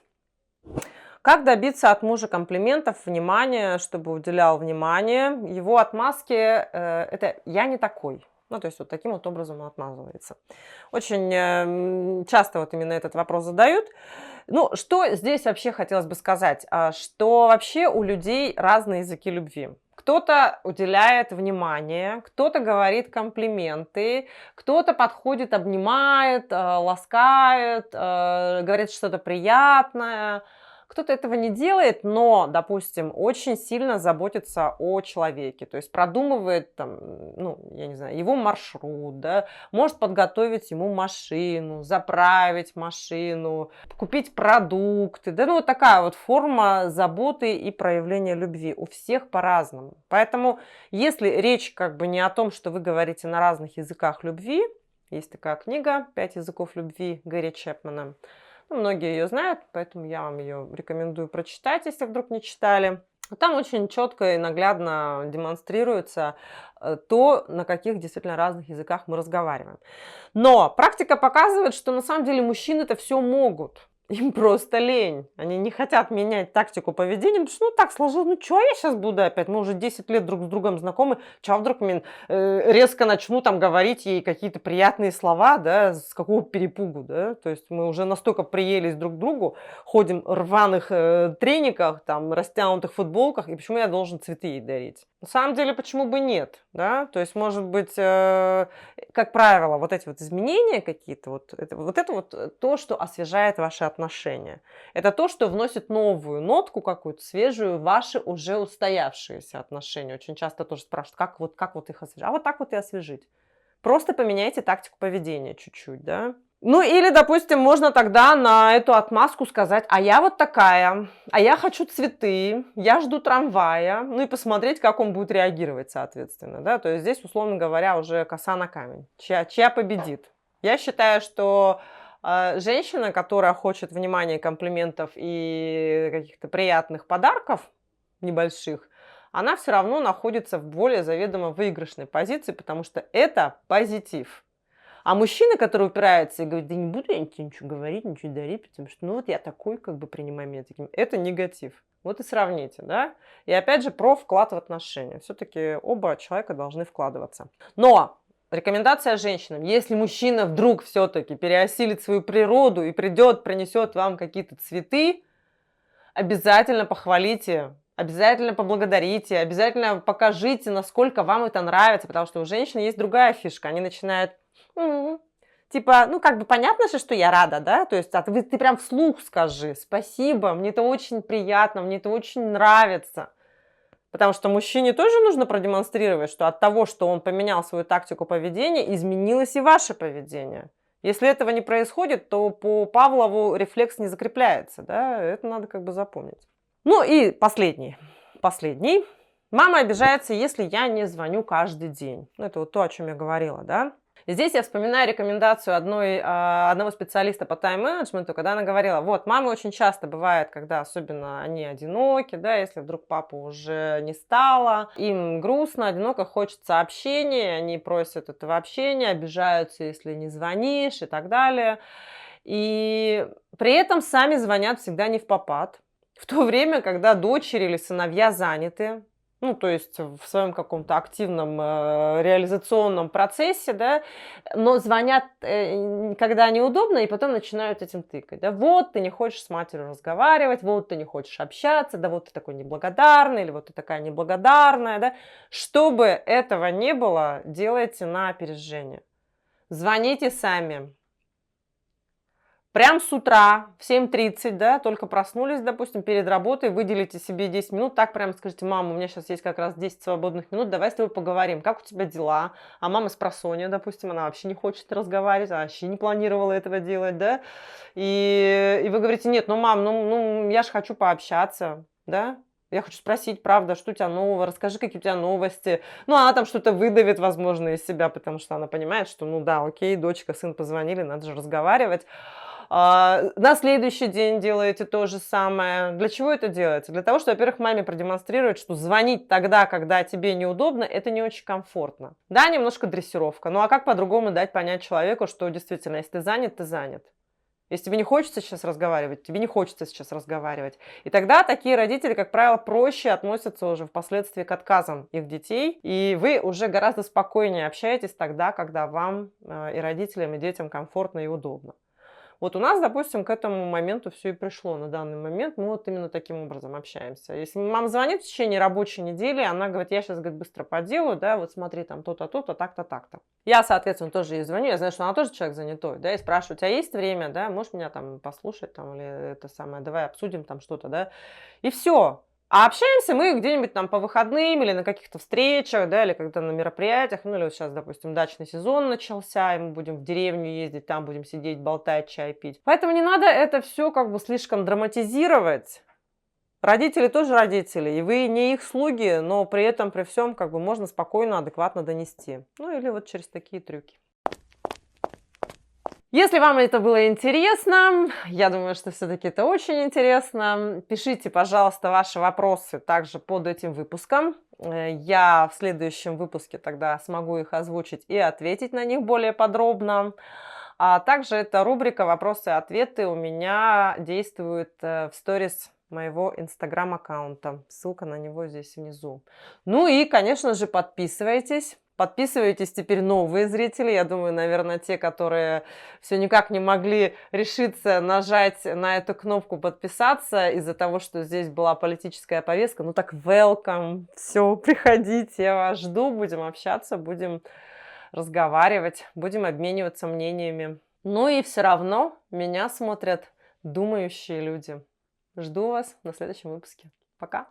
Как добиться от мужа комплиментов, внимания, чтобы уделял внимание? Его отмазки это «я не такой». Ну, то есть вот таким вот образом он отмазывается. Очень часто вот именно этот вопрос задают. Ну, что здесь вообще хотелось бы сказать? Что вообще у людей разные языки любви. Кто-то уделяет внимание, кто-то говорит комплименты, кто-то подходит, обнимает, ласкает, говорит что-то приятное. Кто-то этого не делает, но, допустим, очень сильно заботится о человеке, то есть продумывает там, ну, я не знаю, его маршрут, да, может подготовить ему машину, заправить машину, купить продукты, да, ну, вот такая вот форма заботы и проявления любви. У всех по-разному. Поэтому, если речь как бы не о том, что вы говорите на разных языках любви, есть такая книга «5 языков любви» Гэри Чепмана. Ну, многие ее знают, поэтому я вам ее рекомендую прочитать, если вдруг не читали. Там очень четко и наглядно демонстрируется то, на каких действительно разных языках мы разговариваем. Но практика показывает, что на самом деле мужчины это все могут. Им просто лень. Они не хотят менять тактику поведения, потому что ну так сложилось, ну что я сейчас буду опять? Мы уже 10 лет друг с другом знакомы, чё вдруг резко начну там говорить ей какие-то приятные слова, да, с какого перепугу, да? То есть мы уже настолько приелись друг к другу, ходим в рваных трениках, там, растянутых футболках, и почему я должен цветы ей дарить? На самом деле, почему бы нет, да? То есть, может быть, как правило, вот эти вот изменения какие-то, вот это то, что освежает ваши отношения. Это то, что вносит новую нотку какую-то, свежую в ваши уже устоявшиеся отношения. Очень часто тоже спрашивают, как вот их освежить? А вот так вот и освежить. Просто поменяйте тактику поведения чуть-чуть, да? Ну или, допустим, можно тогда на эту отмазку сказать: а я вот такая, а я хочу цветы, я жду трамвая, ну и посмотреть, как он будет реагировать, соответственно, да, то есть здесь, условно говоря, уже коса на камень, чья победит. Я считаю, что женщина, которая хочет внимания, комплиментов и каких-то приятных подарков небольших, она все равно находится в более заведомо выигрышной позиции, потому что это позитив. А мужчина, который упирается и говорит: да не буду я тебе ничего говорить, ничего дарить, потому что ну вот я такой, как бы принимай меня таким. Это негатив. Вот и сравните, да? И опять же про вклад в отношения. Все-таки оба человека должны вкладываться. Но рекомендация женщинам: если мужчина вдруг все-таки переосилит свою природу и придет, принесет вам какие-то цветы, обязательно похвалите, обязательно поблагодарите, обязательно покажите, насколько вам это нравится, потому что у женщин есть другая фишка. Они начинают типа, ну, как бы понятно же, что я рада, да? То есть ты прям вслух скажи: спасибо, мне это очень приятно, мне это очень нравится. Потому что мужчине тоже нужно продемонстрировать, что от того, что он поменял свою тактику поведения, изменилось и ваше поведение. Если этого не происходит, то по Павлову рефлекс не закрепляется, да? Это надо как бы запомнить. Ну и последний. Мама обижается, если я не звоню каждый день. Ну, это вот то, о чем я говорила, да? И здесь я вспоминаю рекомендацию одного специалиста по тайм-менеджменту, когда она говорила: вот, мамы очень часто бывает, когда особенно они одиноки, да, если вдруг папа уже не стало, им грустно, одиноко, хочется общения, они просят этого общения, обижаются, если не звонишь и так далее. И при этом сами звонят всегда не впопад. В то время, когда дочери или сыновья заняты, ну, то есть в своем каком-то активном реализационном процессе, да, но звонят, когда неудобно, и потом начинают этим тыкать. Да, вот ты не хочешь с матерью разговаривать, вот ты не хочешь общаться, да вот ты такой неблагодарный, или вот ты такая неблагодарная. Да. Чтобы этого не было, делайте на опережение. Звоните сами. Прям с утра в 7:30, да, только проснулись, допустим, перед работой, выделите себе 10 минут, так прямо скажите: мама, у меня сейчас есть как раз 10 свободных минут, давай с тобой поговорим, как у тебя дела? А мама спросонья, допустим, она вообще не хочет разговаривать, она вообще не планировала этого делать, да, и вы говорите: нет, ну, мам, ну, я же хочу пообщаться, да, я хочу спросить, правда, что у тебя нового, расскажи, какие у тебя новости. Ну, она там что-то выдавит, возможно, из себя, потому что она понимает, что, ну да, окей, дочка, сын позвонили, надо же разговаривать. На следующий день делаете то же самое. Для чего это делается? Для того, чтобы, во-первых, маме продемонстрировать, что звонить тогда, когда тебе неудобно, это не очень комфортно. Да, немножко дрессировка. Ну а как по-другому дать понять человеку, что действительно, если ты занят, ты занят. Если тебе не хочется сейчас разговаривать, тебе не хочется сейчас разговаривать. И тогда такие родители, как правило, проще относятся уже впоследствии к отказам их детей. И вы уже гораздо спокойнее общаетесь тогда, когда вам и родителям, и детям комфортно и удобно. Вот у нас, допустим, к этому моменту все и пришло на данный момент. Мы вот именно таким образом общаемся. Если мама звонит в течение рабочей недели, она говорит: я сейчас, говорит, быстро поделаю, да, вот смотри, там то-то, то-то, так-то, так-то. Я, соответственно, тоже ей звоню, я знаю, что она тоже человек занятой, да, и спрашиваю: у тебя есть время, да, можешь меня там послушать, там, или это самое, давай обсудим там что-то, да, и все. А общаемся мы где-нибудь там по выходным или на каких-то встречах, да, или когда на мероприятиях. Ну, или вот сейчас, допустим, дачный сезон начался, и мы будем в деревню ездить, там будем сидеть, болтать, чай пить. Поэтому не надо это все как бы слишком драматизировать. Родители тоже родители, и вы не их слуги, но при этом, при всем, как бы можно спокойно, адекватно донести. Ну, или вот через такие трюки. Если вам это было интересно, я думаю, что все-таки это очень интересно, пишите, пожалуйста, ваши вопросы также под этим выпуском. Я в следующем выпуске тогда смогу их озвучить и ответить на них более подробно. А также эта рубрика «Вопросы и ответы» у меня действует в сторис моего инстаграм-аккаунта. Ссылка на него здесь внизу. Ну и, конечно же, подписывайтесь. Подписывайтесь теперь новые зрители. Я думаю, наверное, те, которые все никак не могли решиться нажать на эту кнопку подписаться из-за того, что здесь была политическая повестка. Ну так welcome. Все, приходите, я вас жду. Будем общаться, будем разговаривать, будем обмениваться мнениями. Ну и все равно меня смотрят думающие люди. Жду вас на следующем выпуске. Пока!